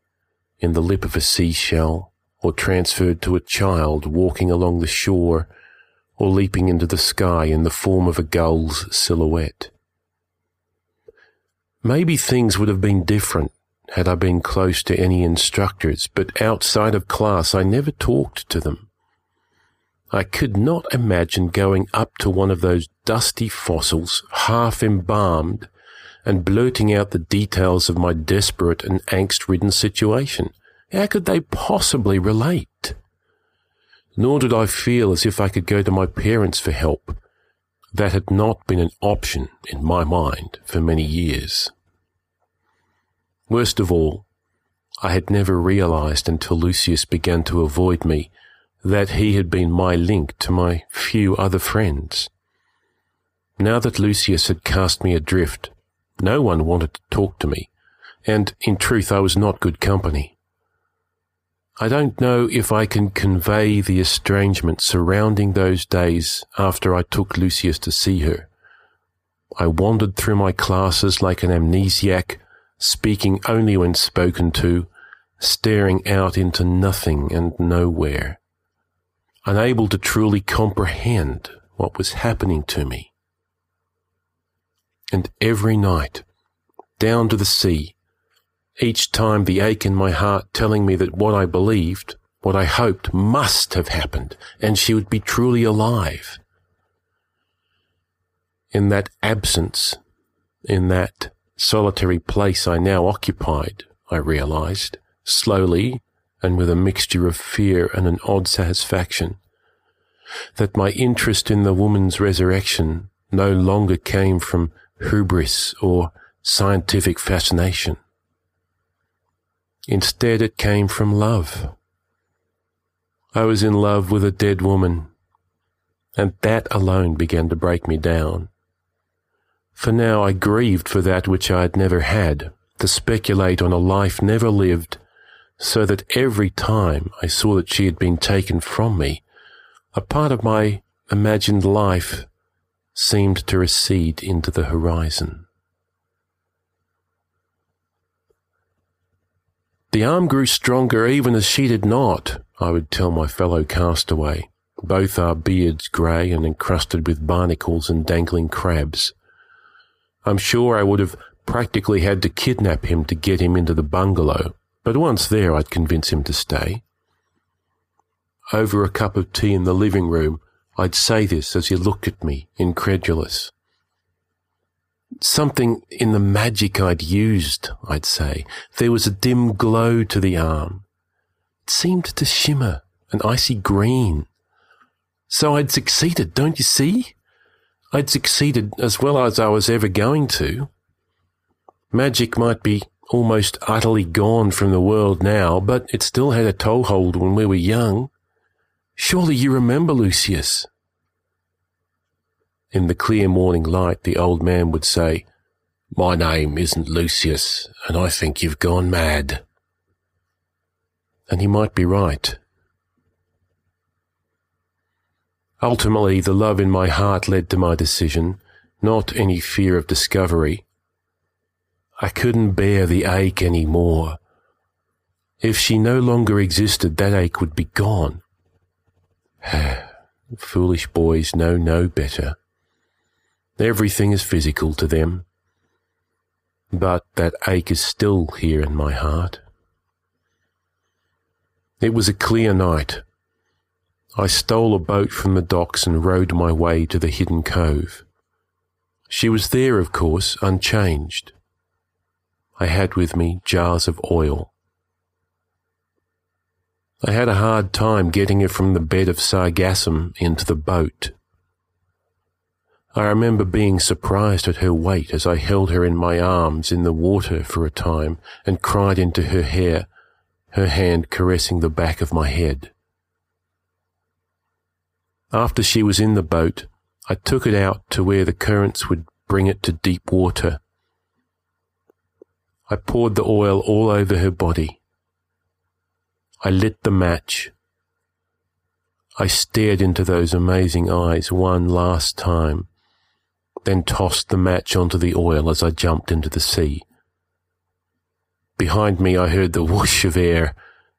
in the lip of a seashell, or transferred to a child walking along the shore, or leaping into the sky in the form of a gull's silhouette. Maybe things would have been different had I been close to any instructors, but outside of class I never talked to them. I could not imagine going up to one of those dusty fossils, half embalmed, and blurting out the details of my desperate and angst-ridden situation. How could they possibly relate? Nor did I feel as if I could go to my parents for help. That had not been an option in my mind for many years. Worst of all, I had never realised until Lucius began to avoid me that he had been my link to my few other friends. Now that Lucius had cast me adrift, no one wanted to talk to me, and in truth I was not good company. I don't know if I can convey the estrangement surrounding those days after I took Lucius to see her. I wandered through my classes like an amnesiac, speaking only when spoken to, staring out into nothing and nowhere, unable to truly comprehend what was happening to me. And every night, down to the sea, each time the ache in my heart telling me that what I believed, what I hoped must have happened, and she would be truly alive. In that absence, in that solitary place I now occupied, I realised, slowly and with a mixture of fear and an odd satisfaction, that my interest in the woman's resurrection no longer came from hubris or scientific fascination. Instead, it came from love. I was in love with a dead woman, and that alone began to break me down. For now I grieved for that which I had never had, to speculate on a life never lived, so that every time I saw that she had been taken from me, a part of my imagined life seemed to recede into the horizon. The arm grew stronger even as she did not, I would tell my fellow castaway, both our beards grey and encrusted with barnacles and dangling crabs. I'm sure I would have practically had to kidnap him to get him into the bungalow, but once there I'd convince him to stay. Over a cup of tea in the living room, I'd say this as he looked at me, incredulous. Something in the magic I'd used, I'd say. There was a dim glow to the arm. It seemed to shimmer, an icy green. So I'd succeeded, don't you see? I'd succeeded as well as I was ever going to. Magic might be almost utterly gone from the world now, but it still had a toehold when we were young. Surely you remember, Lucius? In the clear morning light, the old man would say, "My name isn't Lucius, and I think you've gone mad." And he might be right. Ultimately, the love in my heart led to my decision, not any fear of discovery. I couldn't bear the ache any more. If she no longer existed, that ache would be gone. Foolish boys know no better. Everything is physical to them. But that ache is still here in my heart. It was a clear night. I stole a boat from the docks and rowed my way to the hidden cove. She was there, of course, unchanged. I had with me jars of oil. I had a hard time getting her from the bed of sargassum into the boat. I remember being surprised at her weight as I held her in my arms in the water for a time and cried into her hair, her hand caressing the back of my head. After she was in the boat, I took it out to where the currents would bring it to deep water. I poured the oil all over her body. I lit the match. I stared into those amazing eyes one last time, then tossed the match onto the oil as I jumped into the sea. Behind me I heard the whoosh of air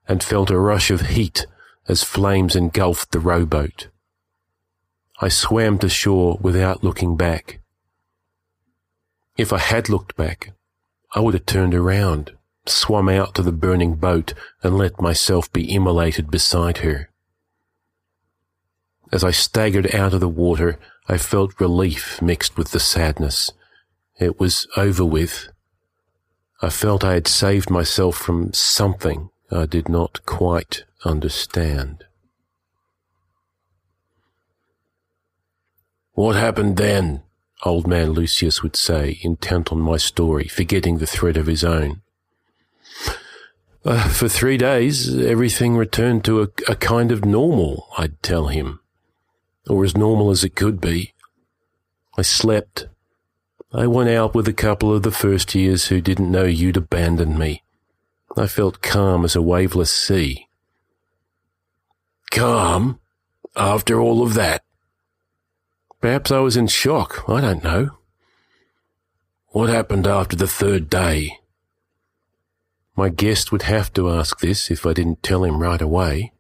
and felt a rush of heat as flames engulfed the rowboat. I swam to shore without looking back. If I had looked back, I would have turned around, swum out to the burning boat and let myself be immolated beside her. As I staggered out of the water, I felt relief mixed with the sadness. It was over with. I felt I had saved myself from something I did not quite understand. "What happened then?" Old man Lucius would say, intent on my story, forgetting the thread of his own. For 3 days, everything returned to a kind of normal, I'd tell him. Or as normal as it could be. I slept. I went out with a couple of the first years who didn't know you'd abandoned me. I felt calm as a waveless sea. Calm? After all of that? Perhaps I was in shock, I don't know. What happened after the 3rd day? My guest would have to ask this if I didn't tell him right away.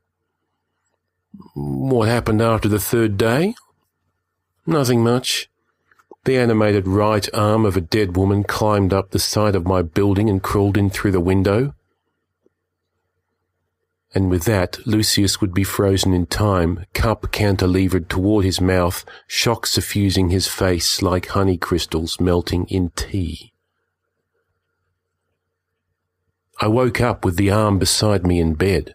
What happened after the 3rd day? Nothing much. The animated right arm of a dead woman climbed up the side of my building and crawled in through the window. And with that, Lucius would be frozen in time, cup cantilevered toward his mouth, shock suffusing his face like honey crystals melting in tea. I woke up with the arm beside me in bed.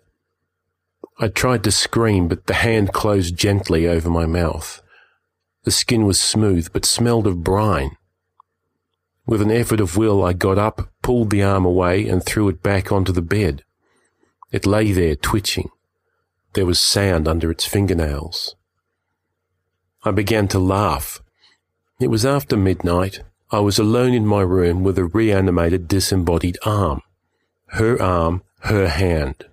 I tried to scream, but the hand closed gently over my mouth. The skin was smooth, but smelled of brine. With an effort of will, I got up, pulled the arm away, and threw it back onto the bed. It lay there, twitching. There was sand under its fingernails. I began to laugh. It was after midnight. I was alone in my room with a reanimated, disembodied arm. Her hand.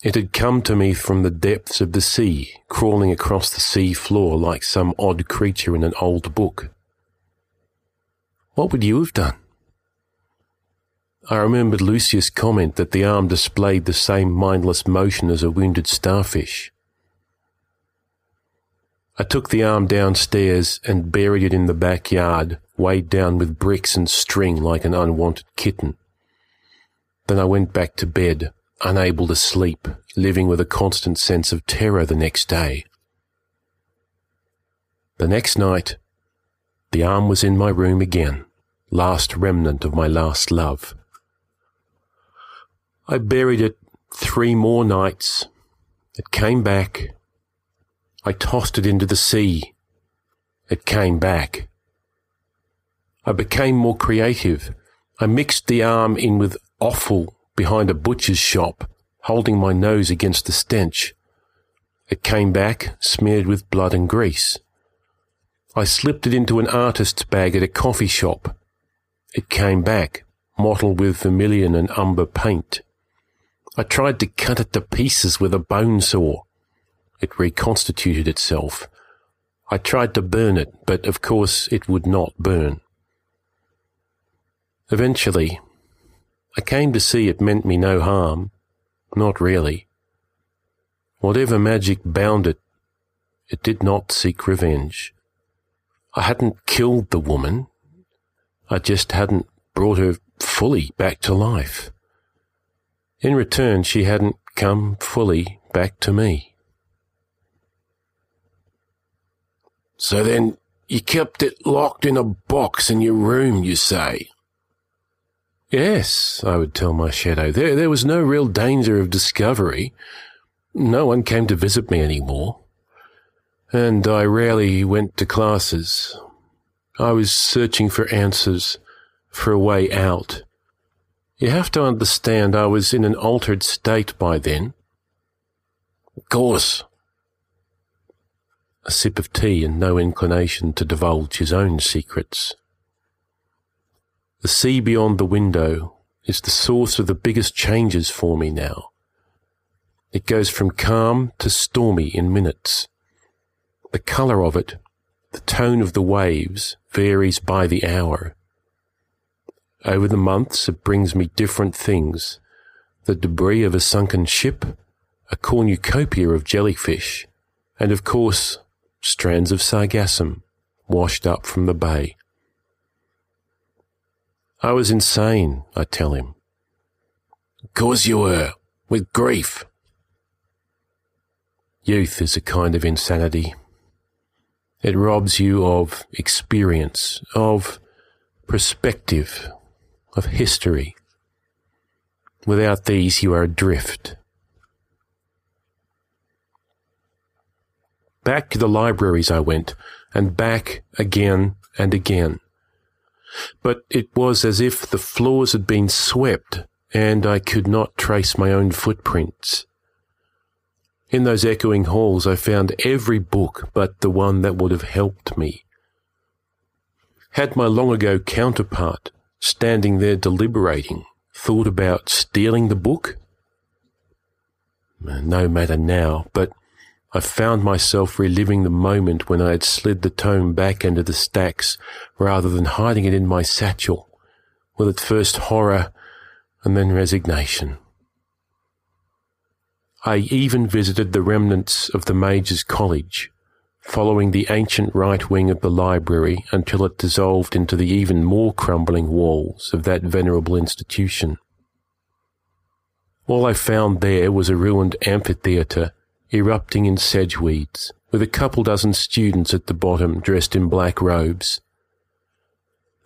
It had come to me from the depths of the sea, crawling across the sea floor like some odd creature in an old book. What would you have done? I remembered Lucius' comment that the arm displayed the same mindless motion as a wounded starfish. I took the arm downstairs and buried it in the backyard, weighed down with bricks and string like an unwanted kitten. Then I went back to bed, unable to sleep, living with a constant sense of terror the next day. The next night, the arm was in my room again, last remnant of my last love. I buried it 3 more nights. It came back. I tossed it into the sea. It came back. I became more creative. I mixed the arm in with offal behind a butcher's shop, holding my nose against the stench. It came back, smeared with blood and grease. I slipped it into an artist's bag at a coffee shop. It came back, mottled with vermilion and umber paint. I tried to cut it to pieces with a bone saw. It reconstituted itself. I tried to burn it, but of course it would not burn. Eventually, I came to see it meant me no harm. Not really. Whatever magic bound it, it did not seek revenge. I hadn't killed the woman. I just hadn't brought her fully back to life. In return, she hadn't come fully back to me. So then you kept it locked in a box in your room, you say? Yes, I would tell my shadow. There was no real danger of discovery. No one came to visit me anymore. And I rarely went to classes. I was searching for answers, for a way out. You have to understand I was in an altered state by then. Of course. A sip of tea and no inclination to divulge his own secrets. The sea beyond the window is the source of the biggest changes for me now. It goes from calm to stormy in minutes. The colour of it, the tone of the waves, varies by the hour. Over the months it brings me different things. The debris of a sunken ship, a cornucopia of jellyfish, and of course, strands of sargassum washed up from the bay. I was insane, I tell him. Of course you were, with grief. Youth is a kind of insanity. It robs you of experience, of perspective, of history. Without these, you are adrift. Back to the libraries I went, and back again and again. But it was as if the floors had been swept, and I could not trace my own footprints. In those echoing halls I found every book but the one that would have helped me. Had my long-ago counterpart, standing there deliberating, thought about stealing the book? No matter now, but I found myself reliving the moment when I had slid the tome back into the stacks rather than hiding it in my satchel, with at first horror and then resignation. I even visited the remnants of the Major's College, following the ancient right wing of the library until it dissolved into the even more crumbling walls of that venerable institution. All I found there was a ruined amphitheatre erupting in sedgeweeds, with a couple dozen students at the bottom dressed in black robes.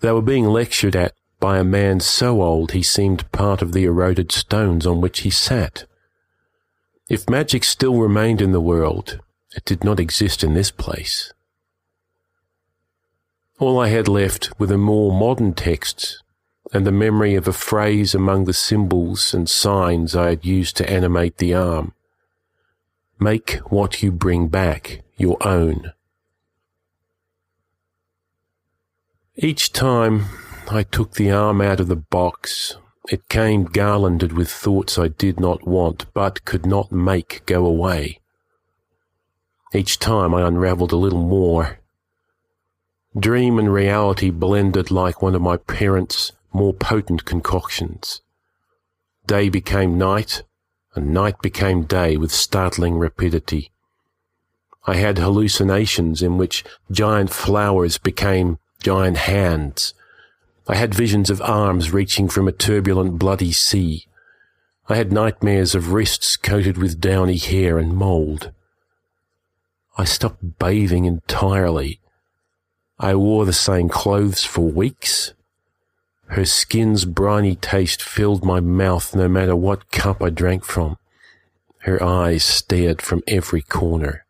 They were being lectured at by a man so old he seemed part of the eroded stones on which he sat. If magic still remained in the world, it did not exist in this place. All I had left were the more modern texts and the memory of a phrase among the symbols and signs I had used to animate the arm. Make what you bring back your own. Each time I took the arm out of the box, it came garlanded with thoughts I did not want but could not make go away. Each time I unravelled a little more. Dream and reality blended like one of my parents' more potent concoctions. Day became night, and night became day with startling rapidity. I had hallucinations in which giant flowers became giant hands. I had visions of arms reaching from a turbulent bloody sea. I had nightmares of wrists coated with downy hair and mould. I stopped bathing entirely. I wore the same clothes for weeks. Her skin's briny taste filled my mouth no matter what cup I drank from. Her eyes stared from every corner.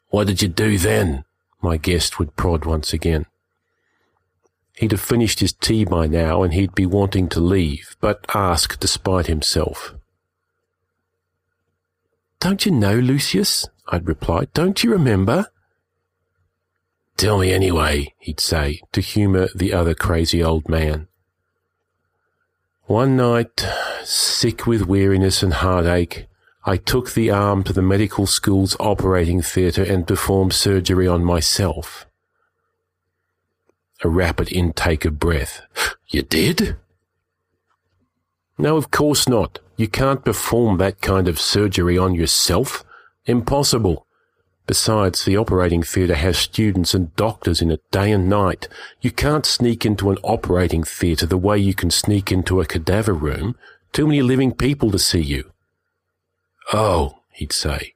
"What did you do then?" my guest would prod once again. He'd have finished his tea by now and he'd be wanting to leave, but asked despite himself. "Don't you know, Lucius?" I'd reply. "Don't you remember?" "Tell me anyway," he'd say, to humour the other crazy old man. One night, sick with weariness and heartache, I took the arm to the medical school's operating theatre and performed surgery on myself. A rapid intake of breath. "You did?" "No, of course not. You can't perform that kind of surgery on yourself. Impossible. Besides, the operating theatre has students and doctors in it day and night. You can't sneak into an operating theatre the way you can sneak into a cadaver room. Too many living people to see you." "Oh," he'd say,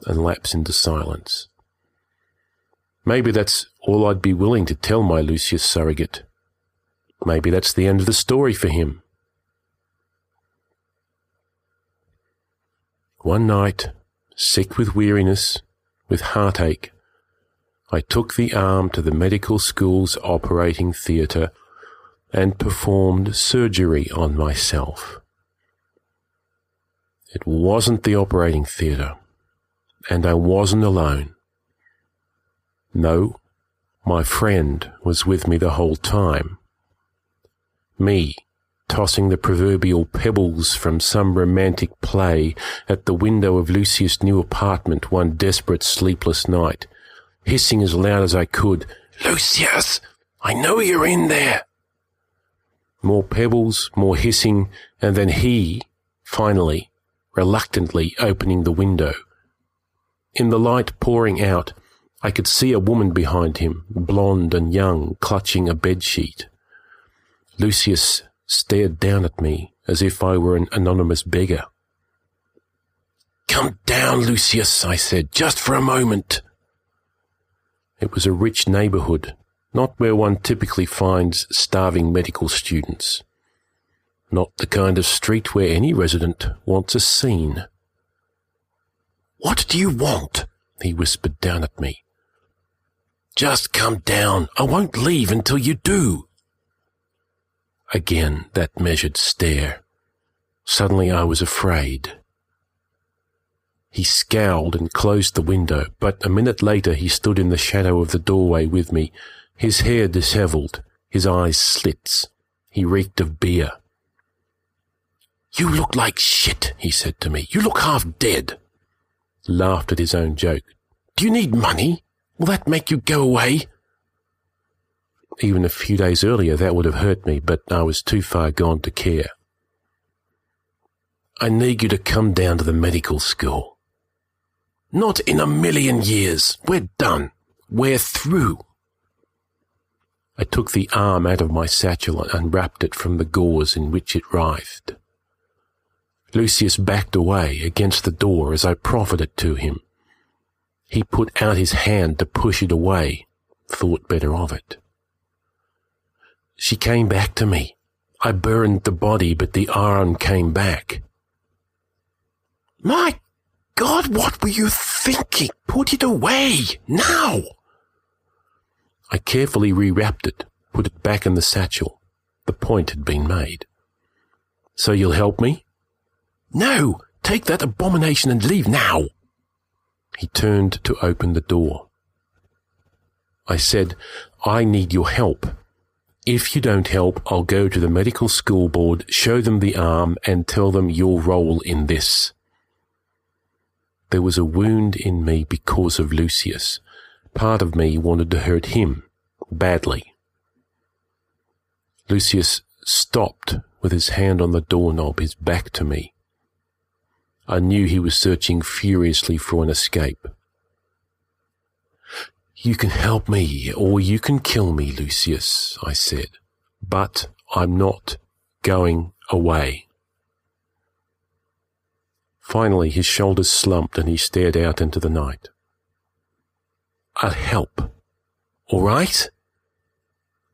and lapse into silence. Maybe that's all I'd be willing to tell my Lucius surrogate. Maybe that's the end of the story for him. One night, sick with weariness, with heartache, I took the arm to the medical school's operating theatre and performed surgery on myself. It wasn't the operating theatre, and I wasn't alone. No, my friend was with me the whole time. Me, tossing the proverbial pebbles from some romantic play at the window of Lucius' new apartment one desperate sleepless night, hissing as loud as I could, "Lucius, I know you're in there!" More pebbles, more hissing, and then he, finally, reluctantly opening the window. In the light pouring out, I could see a woman behind him, blonde and young, clutching a bedsheet. Lucius stared down at me as if I were an anonymous beggar. "Come down, Lucius," I said, "just for a moment." It was a rich neighbourhood, not where one typically finds starving medical students. Not the kind of street where any resident wants a scene. "What do you want?" he whispered down at me. "Just come down. I won't leave until you do." Again, that measured stare. Suddenly I was afraid. He scowled and closed the window, but a minute later he stood in the shadow of the doorway with me, his hair dishevelled, his eyes slits. He reeked of beer. "You look like shit," he said to me. "You look half dead." Laughed at his own joke. "Do you need money? Will that make you go away?" Even a few days earlier that would have hurt me, but I was too far gone to care. "I need you to come down to the medical school." "Not in a million years. We're done. We're through." I took the arm out of my satchel and unwrapped it from the gauze in which it writhed. Lucius backed away against the door as I proffered it to him. He put out his hand to push it away, thought better of it. She came back to me. I burned the body, but the arm came back. "My God, what were you thinking? Put it away, now!" I carefully rewrapped it, put it back in the satchel. The point had been made. "So you'll help me?" "No, take that abomination and leave now." He turned to open the door. I said, "I need your help. If you don't help, I'll go to the medical school board, show them the arm, and tell them your role in this." There was a wound in me because of Lucius. Part of me wanted to hurt him, badly. Lucius stopped with his hand on the doorknob, his back to me. I knew he was searching furiously for an escape. "You can help me, or you can kill me, Lucius," I said, "but I'm not going away." Finally, his shoulders slumped and he stared out into the night. "I'll help, all right?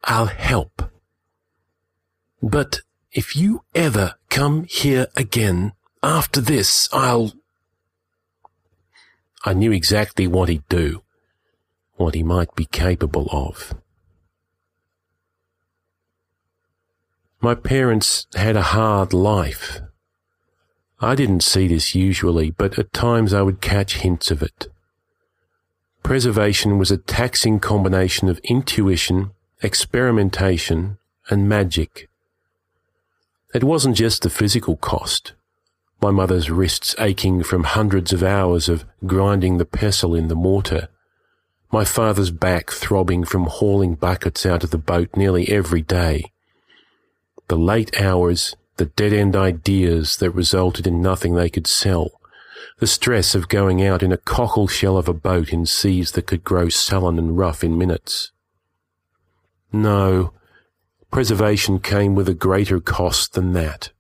I'll help. But if you ever come here again after this, I knew exactly what he'd do, what he might be capable of. My parents had a hard life. I didn't see this usually, but at times I would catch hints of it. Preservation was a taxing combination of intuition, experimentation, and magic. It wasn't just the physical cost. My mother's wrists aching from hundreds of hours of grinding the pestle in the mortar. My father's back throbbing from hauling buckets out of the boat nearly every day. The late hours, the dead-end ideas that resulted in nothing they could sell. The stress of going out in a cockle shell of a boat in seas that could grow sullen and rough in minutes. No, preservation came with a greater cost than that.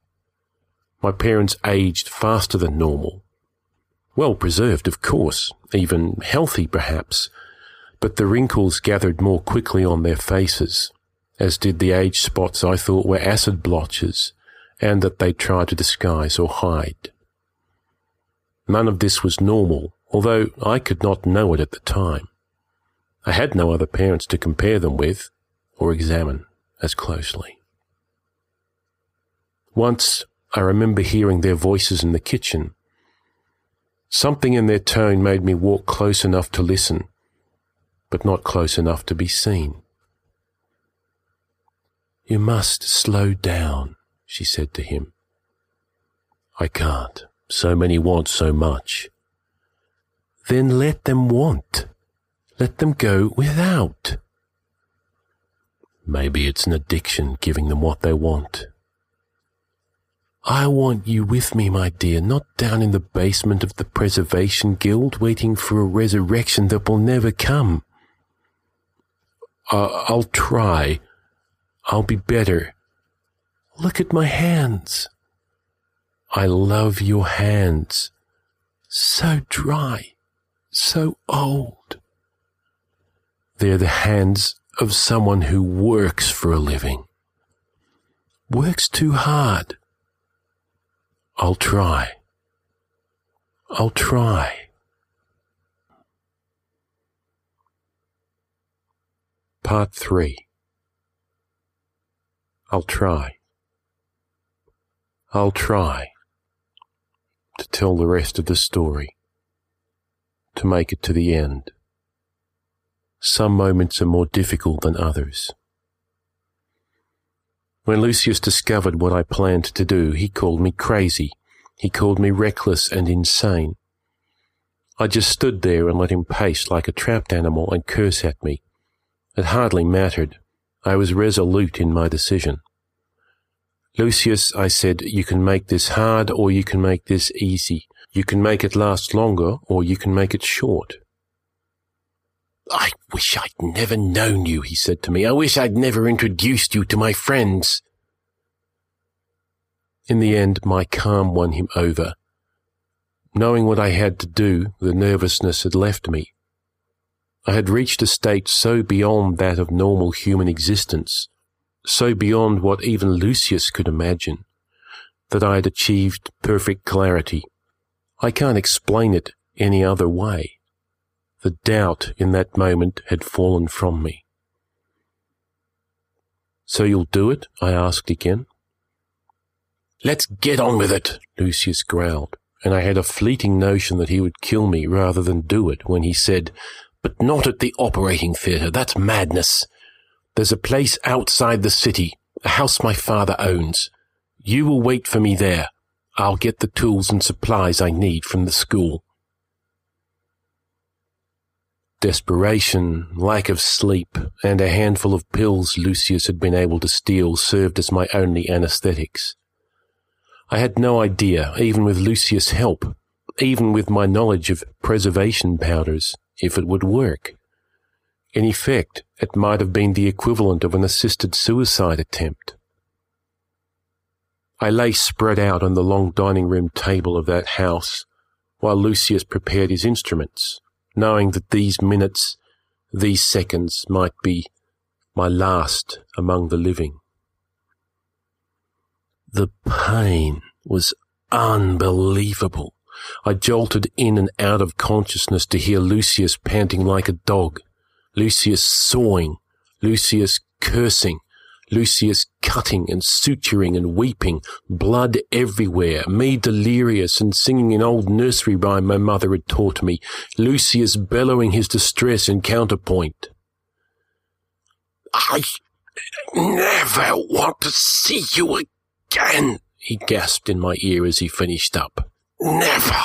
My parents aged faster than normal. Well preserved, of course, even healthy perhaps, but the wrinkles gathered more quickly on their faces, as did the age spots I thought were acid blotches, and that they tried to disguise or hide. None of this was normal, although I could not know it at the time. I had no other parents to compare them with, or examine as closely. Once, I remember hearing their voices in the kitchen. Something in their tone made me walk close enough to listen, but not close enough to be seen. "You must slow down," she said to him. "I can't. So many want so much." "Then let them want. Let them go without." "Maybe it's an addiction, giving them what they want." "I want you with me, my dear, not down in the basement of the Preservation Guild, waiting for a resurrection that will never come." I'll try. I'll be better. Look at my hands. I love your hands. So dry, so old. They're the hands of someone who works for a living. Works too hard. I'll try. I'll try. Part 3. I'll try. I'll try to tell the rest of the story, to make it to the end. Some moments are more difficult than others. When Lucius discovered what I planned to do, he called me crazy. He called me reckless and insane. I just stood there and let him pace like a trapped animal and curse at me. It hardly mattered. I was resolute in my decision. Lucius, I said, you can make this hard or you can make this easy. You can make it last longer or you can make it short. I wish I'd never known you, he said to me. I wish I'd never introduced you to my friends. In the end, my calm won him over. Knowing what I had to do, the nervousness had left me. I had reached a state so beyond that of normal human existence, so beyond what even Lucius could imagine, that I had achieved perfect clarity. I can't explain it any other way. The doubt in that moment had fallen from me. So you'll do it? I asked again. Let's get on with it, Lucius growled, and I had a fleeting notion that he would kill me rather than do it when he said, but not at the operating theatre, that's madness. There's a place outside the city, a house my father owns. You will wait for me there. I'll get the tools and supplies I need from the school. Desperation, lack of sleep, and a handful of pills Lucius had been able to steal served as my only anaesthetics. I had no idea, even with Lucius' help, even with my knowledge of preservation powders, if it would work. In effect, it might have been the equivalent of an assisted suicide attempt. I lay spread out on the long dining room table of that house while Lucius prepared his instruments, knowing that these minutes, these seconds might be my last among the living. The pain was unbelievable. I jolted in and out of consciousness to hear Lucius panting like a dog, Lucius sawing, Lucius cursing, Lucius cutting and suturing and weeping, blood everywhere, me delirious and singing an old nursery rhyme my mother had taught me, Lucius bellowing his distress in counterpoint. I never want to see you again, he gasped in my ear as he finished up. Never.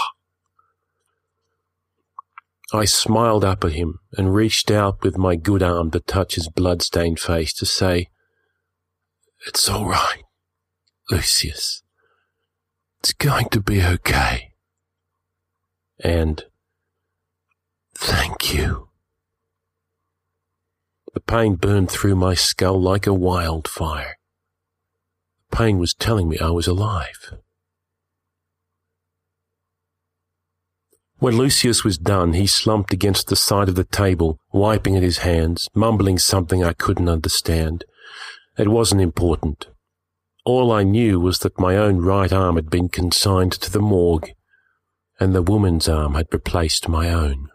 I smiled up at him and reached out with my good arm to touch his blood-stained face to say, It's all right, Lucius. It's going to be okay. And thank you. The pain burned through my skull like a wildfire. The pain was telling me I was alive. When Lucius was done, he slumped against the side of the table, wiping at his hands, mumbling something I couldn't understand. It wasn't important. All I knew was that my own right arm had been consigned to the morgue, and the woman's arm had replaced my own.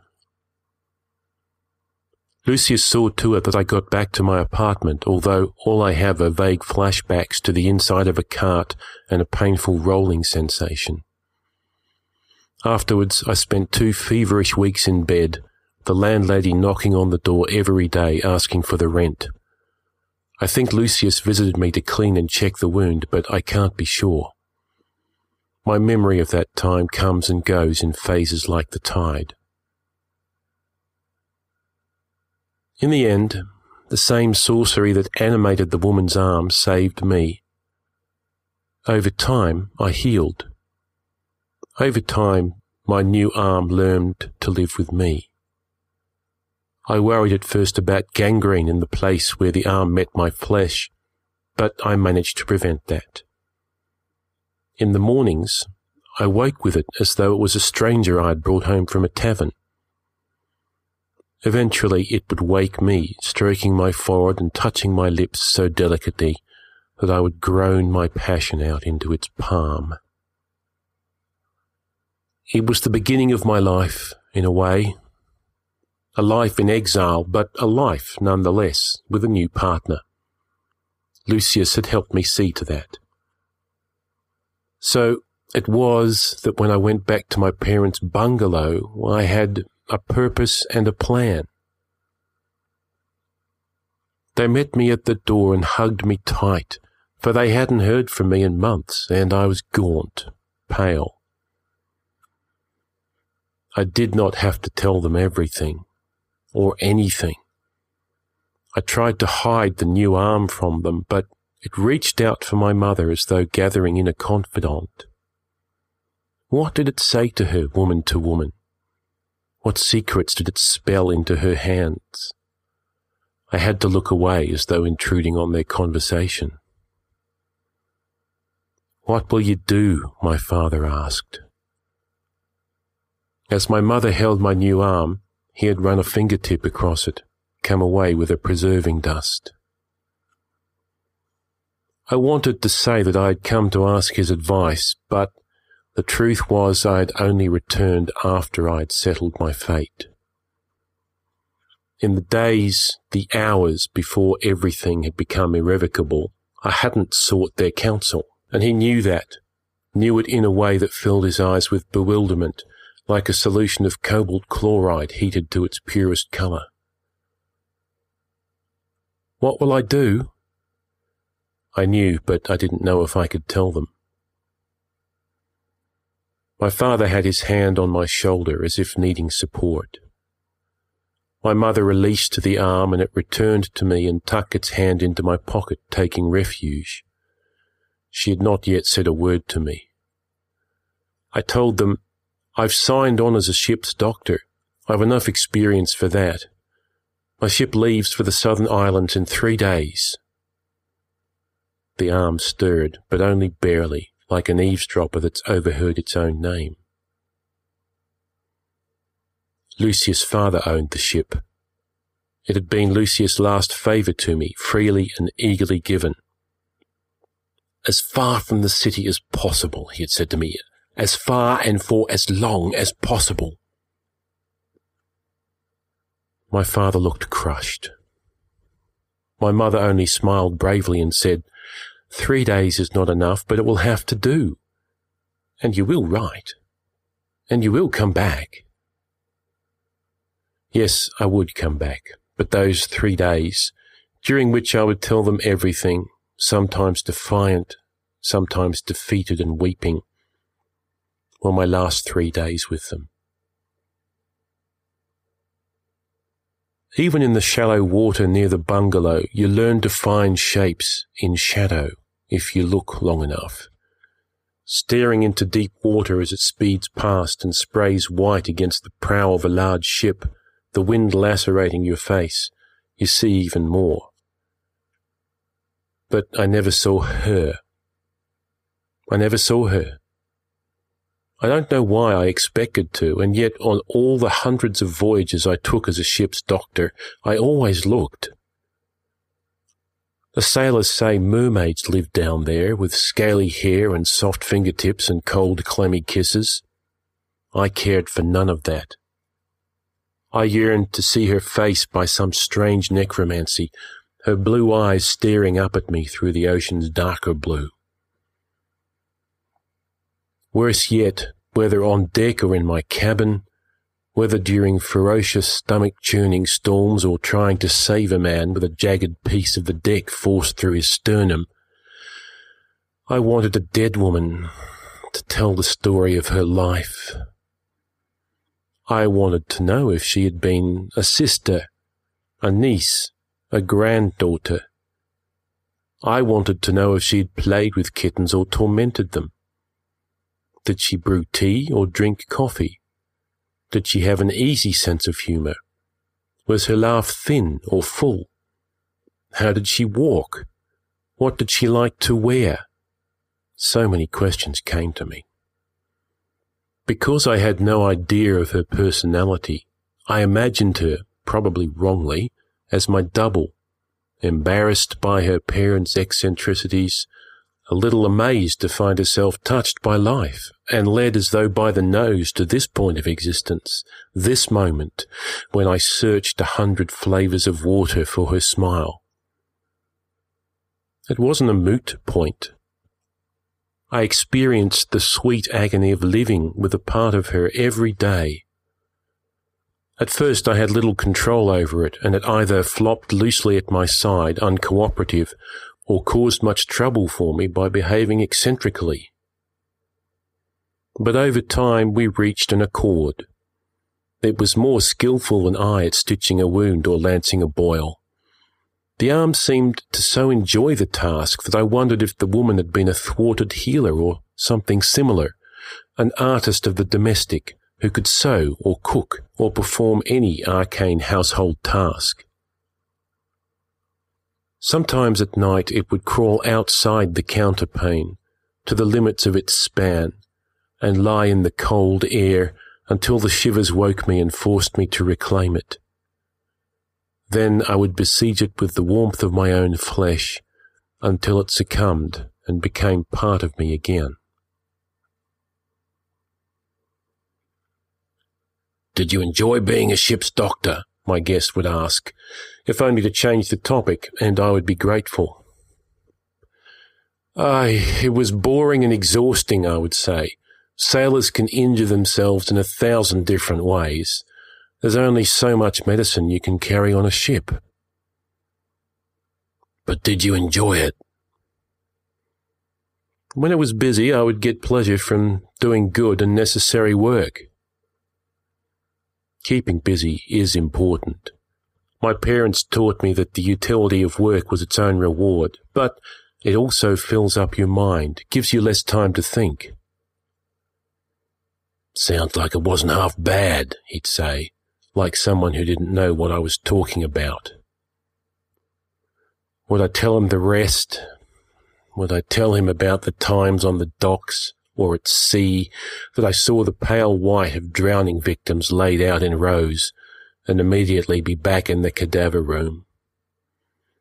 Lucius saw to it that I got back to my apartment, although all I have are vague flashbacks to the inside of a cart and a painful rolling sensation. Afterwards, I spent 2 feverish weeks in bed, the landlady knocking on the door every day asking for the rent. I think Lucius visited me to clean and check the wound, but I can't be sure. My memory of that time comes and goes in phases like the tide. In the end, the same sorcery that animated the woman's arm saved me. Over time, I healed. Over time, my new arm learned to live with me. I worried at first about gangrene in the place where the arm met my flesh, but I managed to prevent that. In the mornings, I woke with it as though it was a stranger I had brought home from a tavern. Eventually it would wake me, stroking my forehead and touching my lips so delicately that I would groan my passion out into its palm. It was the beginning of my life, in a way. A life in exile, but a life nonetheless, with a new partner. Lucius had helped me see to that. So it was that when I went back to my parents' bungalow, I had a purpose and a plan. They met me at the door and hugged me tight, for they hadn't heard from me in months, and I was gaunt, pale. I did not have to tell them everything, or anything. I tried to hide the new arm from them, but it reached out for my mother as though gathering in a confidant. What did it say to her, woman to woman? What secrets did it spell into her hands? I had to look away as though intruding on their conversation. "What will you do?" my father asked. As my mother held my new arm, he had run a fingertip across it, come away with a preserving dust. I wanted to say that I had come to ask his advice, but the truth was I had only returned after I had settled my fate. In the days, the hours before everything had become irrevocable, I hadn't sought their counsel, and he knew that, knew it in a way that filled his eyes with bewilderment, like a solution of cobalt chloride heated to its purest colour. What will I do? I knew, but I didn't know if I could tell them. My father had his hand on my shoulder as if needing support. My mother released the arm and it returned to me and tucked its hand into my pocket, taking refuge. She had not yet said a word to me. I told them, "I've signed on as a ship's doctor. I've enough experience for that. My ship leaves for the Southern Islands in 3 days. The arm stirred, but only barely, like an eavesdropper that's overheard its own name. Lucius' father owned the ship. It had been Lucius' last favour to me, freely and eagerly given. "As far from the city as possible," he had said to me, "as far and for as long as possible." My father looked crushed. My mother only smiled bravely and said, 3 days is not enough, but it will have to do. And you will write. And you will come back. Yes, I would come back, but those 3 days, during which I would tell them everything, sometimes defiant, sometimes defeated and weeping, were my last 3 days with them. Even in the shallow water near the bungalow, you learn to find shapes in shadow if you look long enough. Staring into deep water as it speeds past and sprays white against the prow of a large ship, the wind lacerating your face, you see even more. But I never saw her. I never saw her. I don't know why I expected to, and yet on all the hundreds of voyages I took as a ship's doctor, I always looked. The sailors say mermaids live down there with scaly hair and soft fingertips and cold, clammy kisses. I cared for none of that. I yearned to see her face by some strange necromancy, her blue eyes staring up at me through the ocean's darker blue. Worse yet, whether on deck or in my cabin, whether during ferocious stomach-churning storms or trying to save a man with a jagged piece of the deck forced through his sternum, I wanted a dead woman to tell the story of her life. I wanted to know if she had been a sister, a niece, a granddaughter. I wanted to know if she had played with kittens or tormented them. Did she brew tea or drink coffee? Did she have an easy sense of humour? Was her laugh thin or full? How did she walk? What did she like to wear? So many questions came to me. Because I had no idea of her personality, I imagined her, probably wrongly, as my double, embarrassed by her parents' eccentricities, a little amazed to find herself touched by life, and led as though by the nose to this point of existence, this moment, when I searched 100 flavours of water for her smile. It wasn't a moot point. I experienced the sweet agony of living with a part of her every day. At first I had little control over it, and it either flopped loosely at my side, uncooperative, or caused much trouble for me by behaving eccentrically. But over time we reached an accord. It was more skillful than I at stitching a wound or lancing a boil. The arm seemed to so enjoy the task that I wondered if the woman had been a thwarted healer or something similar, an artist of the domestic who could sew or cook or perform any arcane household task. Sometimes at night it would crawl outside the counterpane, to the limits of its span, and lie in the cold air until the shivers woke me and forced me to reclaim it. Then I would besiege it with the warmth of my own flesh until it succumbed and became part of me again. "Did you enjoy being a ship's doctor?" my guest would ask, if only to change the topic, and I would be grateful. It was boring and exhausting, I would say. Sailors can injure themselves in 1,000 different ways. There's only so much medicine you can carry on a ship. "But did you enjoy it?" When it was busy, I would get pleasure from doing good and necessary work. Keeping busy is important. My parents taught me that the utility of work was its own reward, but it also fills up your mind, gives you less time to think. "Sounds like it wasn't half bad," he'd say, like someone who didn't know what I was talking about. Would I tell him the rest? Would I tell him about the times on the docks or at sea that I saw the pale white of drowning victims laid out in rows and immediately be back in the cadaver room?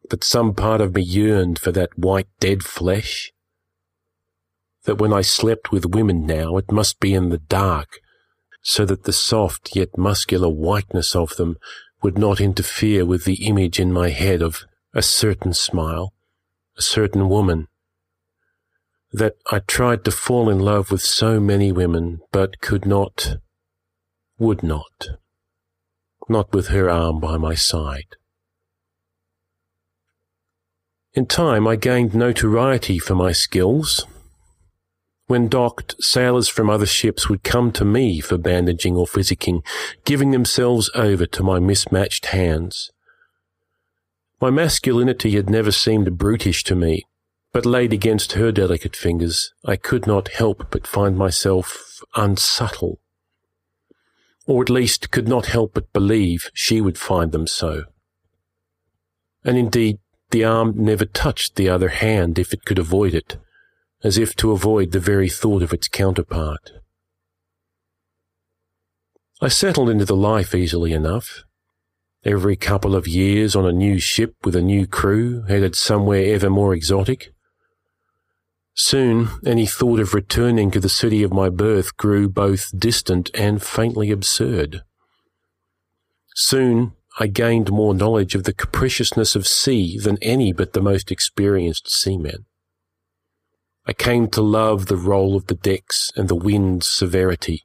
That some part of me yearned for that white dead flesh? That when I slept with women now, it must be in the dark, so that the soft yet muscular whiteness of them would not interfere with the image in my head of a certain smile, a certain woman. That I tried to fall in love with so many women, but could not, would not with her arm by my side. In time I gained notoriety for my skills. When docked, sailors from other ships would come to me for bandaging or physicking, giving themselves over to my mismatched hands. My masculinity had never seemed brutish to me, but laid against her delicate fingers, I could not help but find myself unsubtle, or at least could not help but believe she would find them so. And indeed, the arm never touched the other hand if it could avoid it, as if to avoid the very thought of its counterpart. I settled into the life easily enough. Every couple of years on a new ship with a new crew, headed somewhere ever more exotic. Soon, any thought of returning to the city of my birth grew both distant and faintly absurd. Soon, I gained more knowledge of the capriciousness of sea than any but the most experienced seamen. I came to love the roll of the decks and the wind's severity.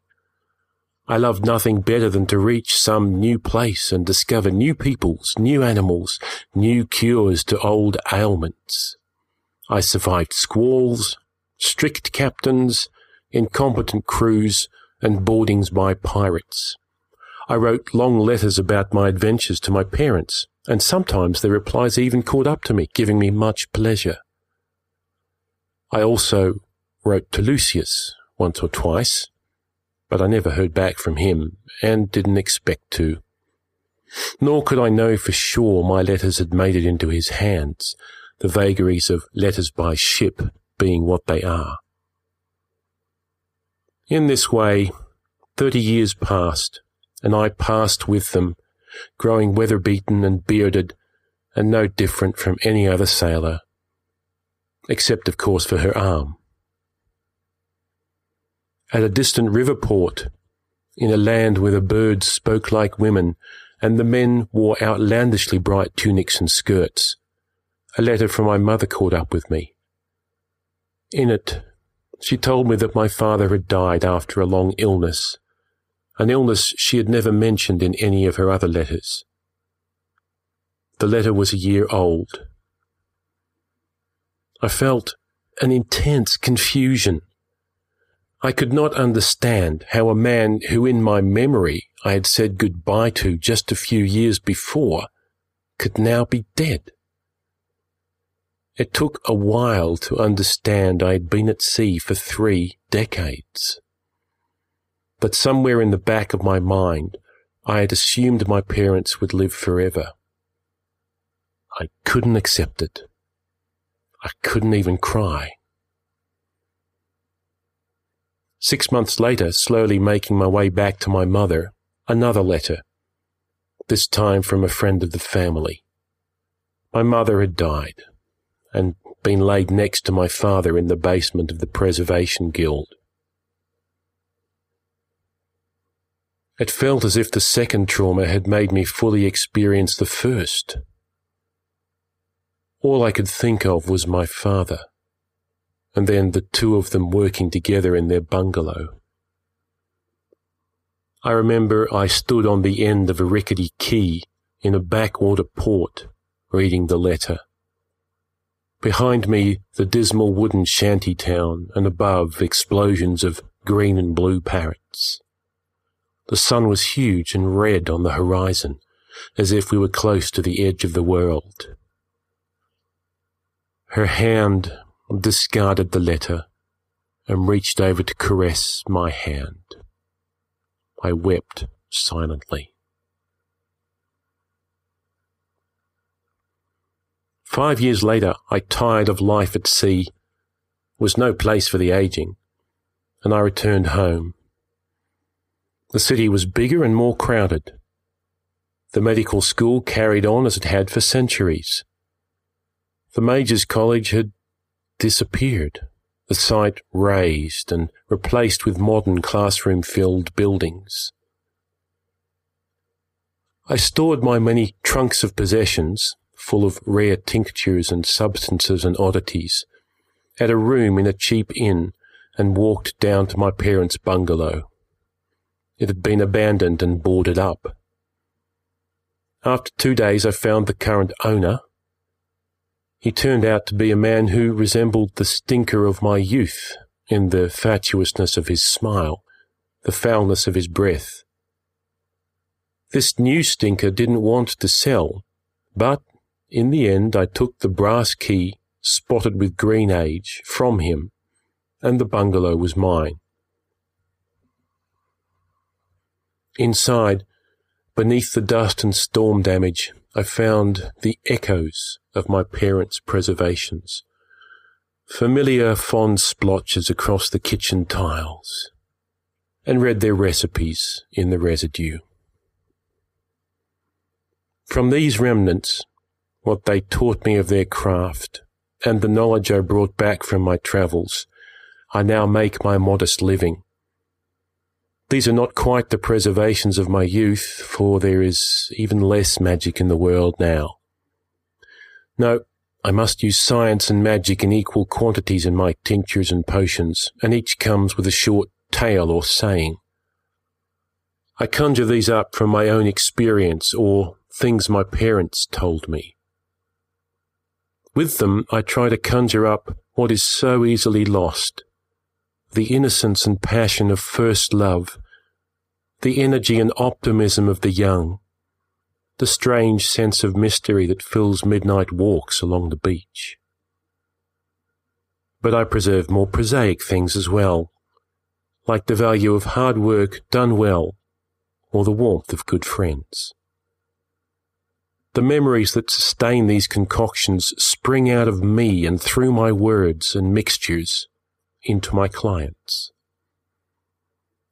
I loved nothing better than to reach some new place and discover new peoples, new animals, new cures to old ailments. I survived squalls, strict captains, incompetent crews, and boardings by pirates. I wrote long letters about my adventures to my parents, and sometimes their replies even caught up to me, giving me much pleasure. I also wrote to Lucius once or twice, but I never heard back from him and didn't expect to. Nor could I know for sure my letters had made it into his hands, the vagaries of letters by ship being what they are. In this way, 30 years passed, and I passed with them, growing weather-beaten and bearded, and no different from any other sailor, except, of course, for her arm. At a distant river port, in a land where the birds spoke like women, and the men wore outlandishly bright tunics and skirts, a letter from my mother caught up with me. In it, she told me that my father had died after a long illness, an illness she had never mentioned in any of her other letters. The letter was a year old. I felt an intense confusion. I could not understand how a man who in my memory I had said goodbye to just a few years before could now be dead. It took a while to understand I had been at sea for 3 decades. But somewhere in the back of my mind, I had assumed my parents would live forever. I couldn't accept it. I couldn't even cry. 6 months later, slowly making my way back to my mother, another letter, this time from a friend of the family. My mother had died and been laid next to my father in the basement of the Preservation Guild. It felt as if the second trauma had made me fully experience the first. All I could think of was my father, and then the two of them working together in their bungalow. I remember I stood on the end of a rickety quay in a backwater port, reading the letter. Behind me, the dismal wooden shanty town, and above, explosions of green and blue parrots. The sun was huge and red on the horizon, as if we were close to the edge of the world. Her hand discarded the letter and reached over to caress my hand. I wept silently. 5 years later, I tired of life at sea, was no place for the aging, and I returned home. The city was bigger and more crowded. The medical school carried on as it had for centuries. The Majors College had disappeared, the site razed and replaced with modern classroom-filled buildings. I stored my many trunks of possessions, full of rare tinctures and substances and oddities, at a room in a cheap inn and walked down to my parents' bungalow. It had been abandoned and boarded up. After 2 days I found the current owner. He turned out to be a man who resembled the stinker of my youth in the fatuousness of his smile, the foulness of his breath. This new stinker didn't want to sell, but in the end I took the brass key, spotted with green age, from him, and the bungalow was mine. Inside, beneath the dust and storm damage, I found the echoes of my parents' preservations, familiar fond splotches across the kitchen tiles, and read their recipes in the residue. From these remnants, what they taught me of their craft, and the knowledge I brought back from my travels, I now make my modest living. These are not quite the preservations of my youth, for there is even less magic in the world now. No, I must use science and magic in equal quantities in my tinctures and potions, and each comes with a short tale or saying. I conjure these up from my own experience or things my parents told me. With them, I try to conjure up what is so easily lost, the innocence and passion of first love, the energy and optimism of the young, the strange sense of mystery that fills midnight walks along the beach. But I preserve more prosaic things as well, like the value of hard work done well, or the warmth of good friends. The memories that sustain these concoctions spring out of me and through my words and mixtures into my clients.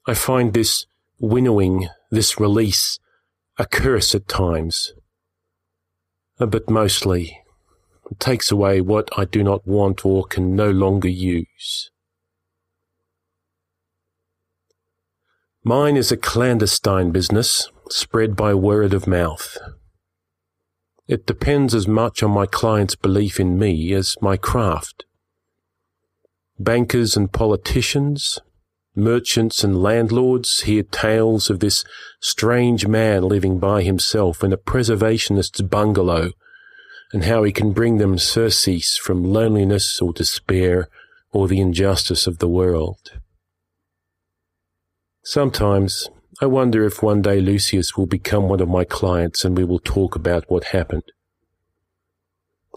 I find this winnowing, this release, a curse at times, but mostly it takes away what I do not want or can no longer use. Mine is a clandestine business, spread by word of mouth. It depends as much on my client's belief in me as my craft. Bankers and politicians, merchants and landlords hear tales of this strange man living by himself in a preservationist's bungalow, and how he can bring them surcease from loneliness or despair or the injustice of the world. Sometimes I wonder if one day Lucius will become one of my clients and we will talk about what happened.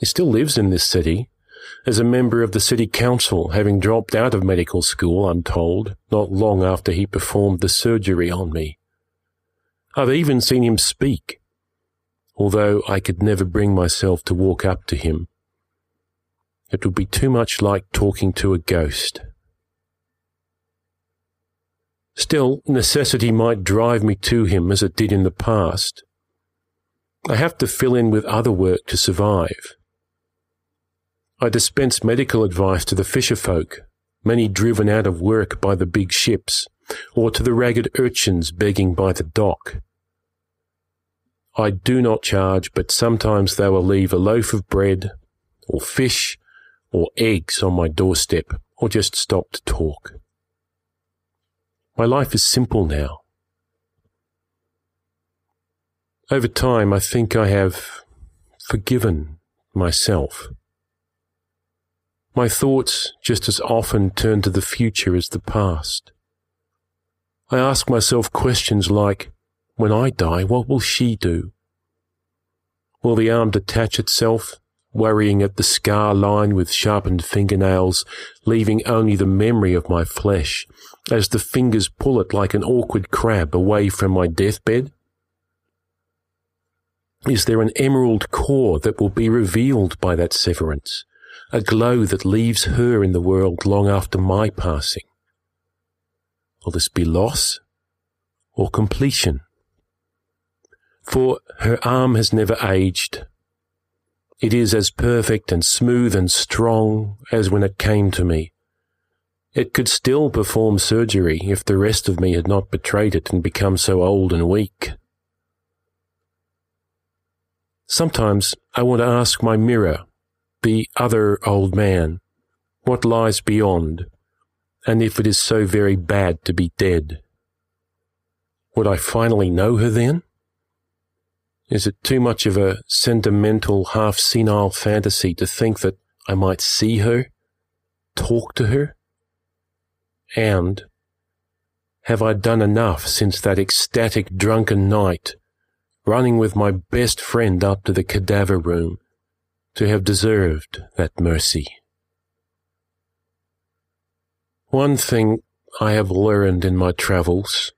He still lives in this city, as a member of the city council, having dropped out of medical school, I'm told, not long after he performed the surgery on me. I've even seen him speak, although I could never bring myself to walk up to him. It would be too much like talking to a ghost. Still, necessity might drive me to him as it did in the past. I have to fill in with other work to survive. I dispense medical advice to the fisherfolk, many driven out of work by the big ships, or to the ragged urchins begging by the dock. I do not charge, but sometimes they will leave a loaf of bread, or fish, or eggs on my doorstep, or just stop to talk. My life is simple now. Over time, I think I have forgiven myself. My thoughts just as often turn to the future as the past. I ask myself questions like, when I die, what will she do? Will the arm detach itself, worrying at the scar line with sharpened fingernails, leaving only the memory of my flesh, as the fingers pull it like an awkward crab away from my deathbed? Is there an emerald core that will be revealed by that severance, a glow that leaves her in the world long after my passing? Will this be loss or completion? For her arm has never aged. It is as perfect and smooth and strong as when it came to me. It could still perform surgery if the rest of me had not betrayed it and become so old and weak. Sometimes I want to ask my mirror, the other old man, what lies beyond, and if it is so very bad to be dead. Would I finally know her then? Is it too much of a sentimental, half-senile fantasy to think that I might see her, talk to her? And have I done enough since that ecstatic drunken night, running with my best friend up to the cadaver room, to have deserved that mercy? One thing I have learned in my travels,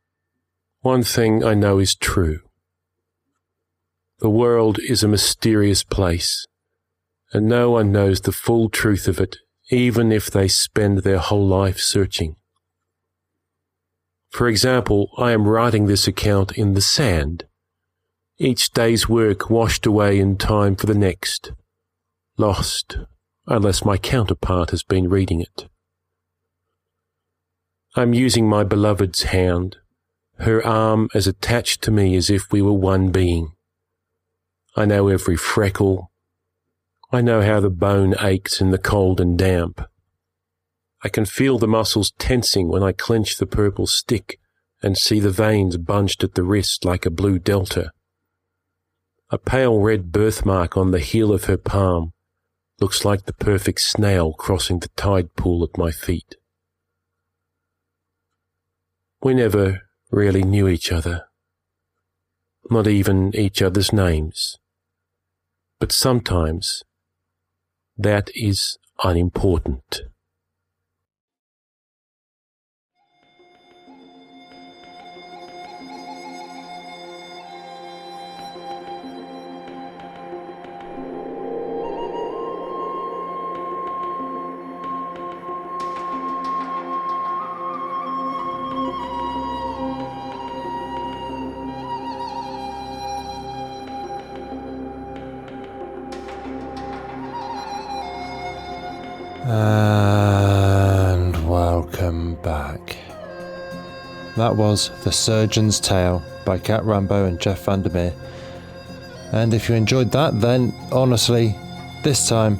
one thing I know is true. The world is a mysterious place, and no one knows the full truth of it, even if they spend their whole life searching. For example, I am writing this account in the sand, each day's work washed away in time for the next, lost, unless my counterpart has been reading it. I'm using my beloved's hand, her arm as attached to me as if we were one being. I know every freckle. I know how the bone aches in the cold and damp. I can feel the muscles tensing when I clench the purple stick and see the veins bunched at the wrist like a blue delta. A pale red birthmark on the heel of her palm looks like the perfect snail crossing the tide pool at my feet. We never really knew each other, not even each other's names. But sometimes that is unimportant. And welcome back. That was The Surgeon's Tale by Cat Rambo and Jeff Vandermeer. And if you enjoyed that, then honestly, this time,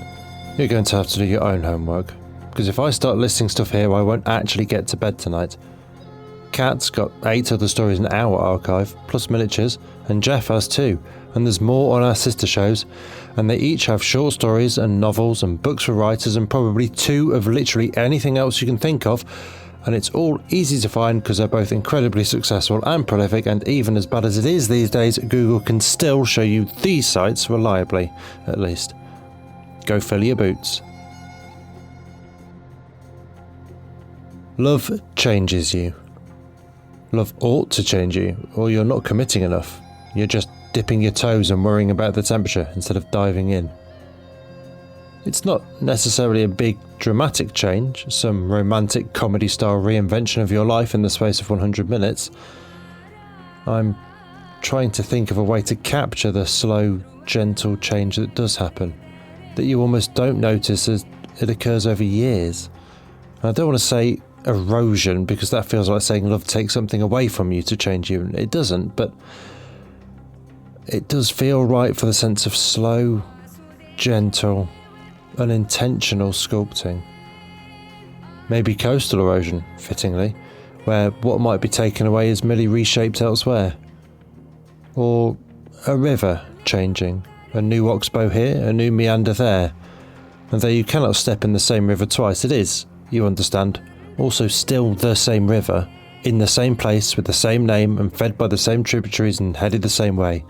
you're going to have to do your own homework. Because if I start listing stuff here, I won't actually get to bed tonight. Kat's got 8 other stories in our archive, plus miniatures, and Jeff has 2, and there's more on our sister shows, and they each have short stories and novels and books for writers and probably 2 of literally anything else you can think of, and it's all easy to find because they're both incredibly successful and prolific, and even as bad as it is these days, Google can still show you these sites reliably, at least. Go fill your boots. Love changes you. Love ought to change you, or you're not committing enough. You're just dipping your toes and worrying about the temperature instead of diving in. It's not necessarily a big dramatic change, some romantic comedy-style reinvention of your life in the space of 100 minutes. I'm trying to think of a way to capture the slow, gentle change that does happen, that you almost don't notice as it occurs over years. And I don't want to say erosion, because that feels like saying love takes something away from you to change you. It doesn't, but it does feel right for the sense of slow, gentle, unintentional sculpting. Maybe coastal erosion, fittingly, where what might be taken away is merely reshaped elsewhere. Or a river changing, a new oxbow here, a new meander there. And though you cannot step in the same river twice, it is, you understand, also still the same river, in the same place with the same name and fed by the same tributaries and headed the same way.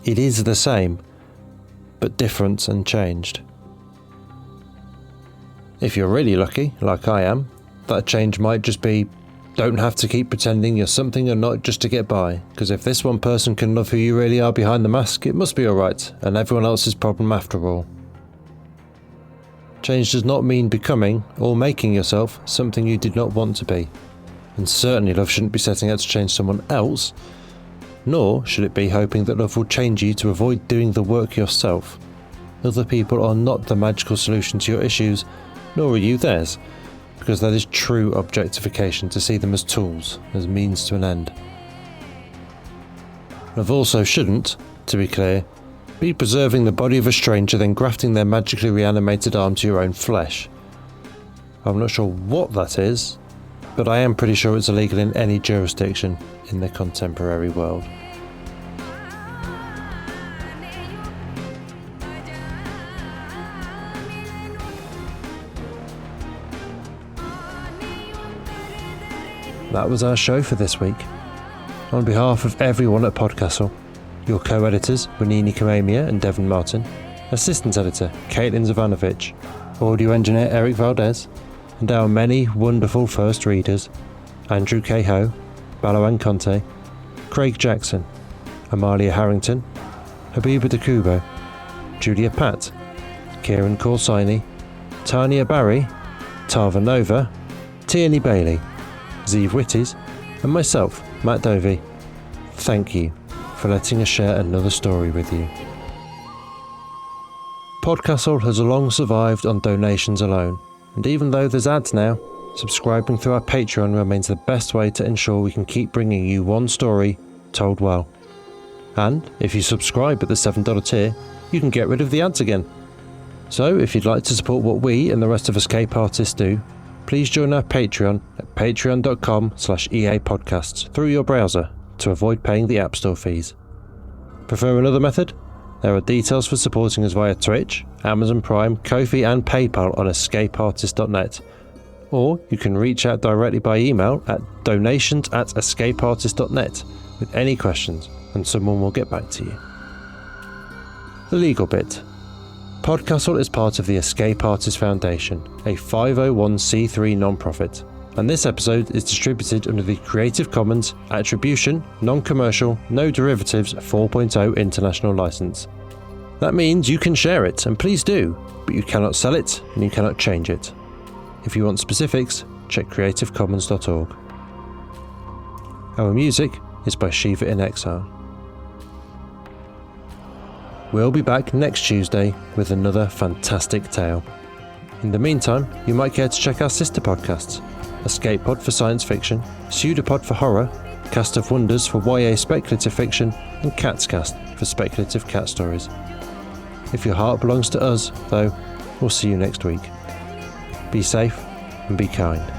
It is the same, but different and changed. If you're really lucky, like I am, that change might just be, don't have to keep pretending you're something or not just to get by, because if this one person can love who you really are behind the mask, it must be alright, and everyone else's problem after all. Change does not mean becoming or making yourself something you did not want to be, and certainly love shouldn't be setting out to change someone else, nor should it be hoping that love will change you to avoid doing the work yourself. Other people are not the magical solution to your issues, nor are you theirs, because that is true objectification to see them as tools, as means to an end. Love also shouldn't, to be clear, be preserving the body of a stranger then grafting their magically reanimated arm to your own flesh. I'm not sure what that is, but I am pretty sure it's illegal in any jurisdiction in the contemporary world. That was our show for this week. On behalf of everyone at PodCastle, your co-editors, Wanini Kamamia and Devon Martin, assistant editor, Caitlin Zavanovich, audio engineer, Eric Valdes, and our many wonderful first readers, Andrew K. Ho, Balawan Conte, Craig Jackson, Amalia Harrington, Habiba DeCubo, Julia Patt, Kieran Corsini, Tanya Barry, Tava Nova, Tierney Bailey, Zeev Witties, and myself, Matt Dovey. Thank you for letting us share another story with you. PodCastle has long survived on donations alone, and even though there's ads now, subscribing through our Patreon remains the best way to ensure we can keep bringing you one story told well. And if you subscribe at the $7 tier, you can get rid of the ads again. So if you'd like to support what we and the rest of Escape Artists do, please join our Patreon at patreon.com/EAPodcasts through your browser to avoid paying the App Store fees. Prefer another method? There are details for supporting us via Twitch, Amazon Prime, Ko-fi and PayPal on escapeartist.net. Or you can reach out directly by email at donations@escapeartist.net with any questions and someone will get back to you. The legal bit. PodCastle is part of the Escape Artists Foundation, a 501c3 non-profit, and this episode is distributed under the Creative Commons Attribution, Non-Commercial, No Derivatives 4.0 International License. That means you can share it, and please do, but you cannot sell it and you cannot change it. If you want specifics, check creativecommons.org. Our music is by Shiva in Exile. We'll be back next Tuesday with another fantastic tale. In the meantime, you might care to check our sister podcasts, Escape Pod for science fiction, Pseudopod for horror, Cast of Wonders for YA speculative fiction, and Catscast for speculative cat stories. If your heart belongs to us, though, we'll see you next week. Be safe and be kind.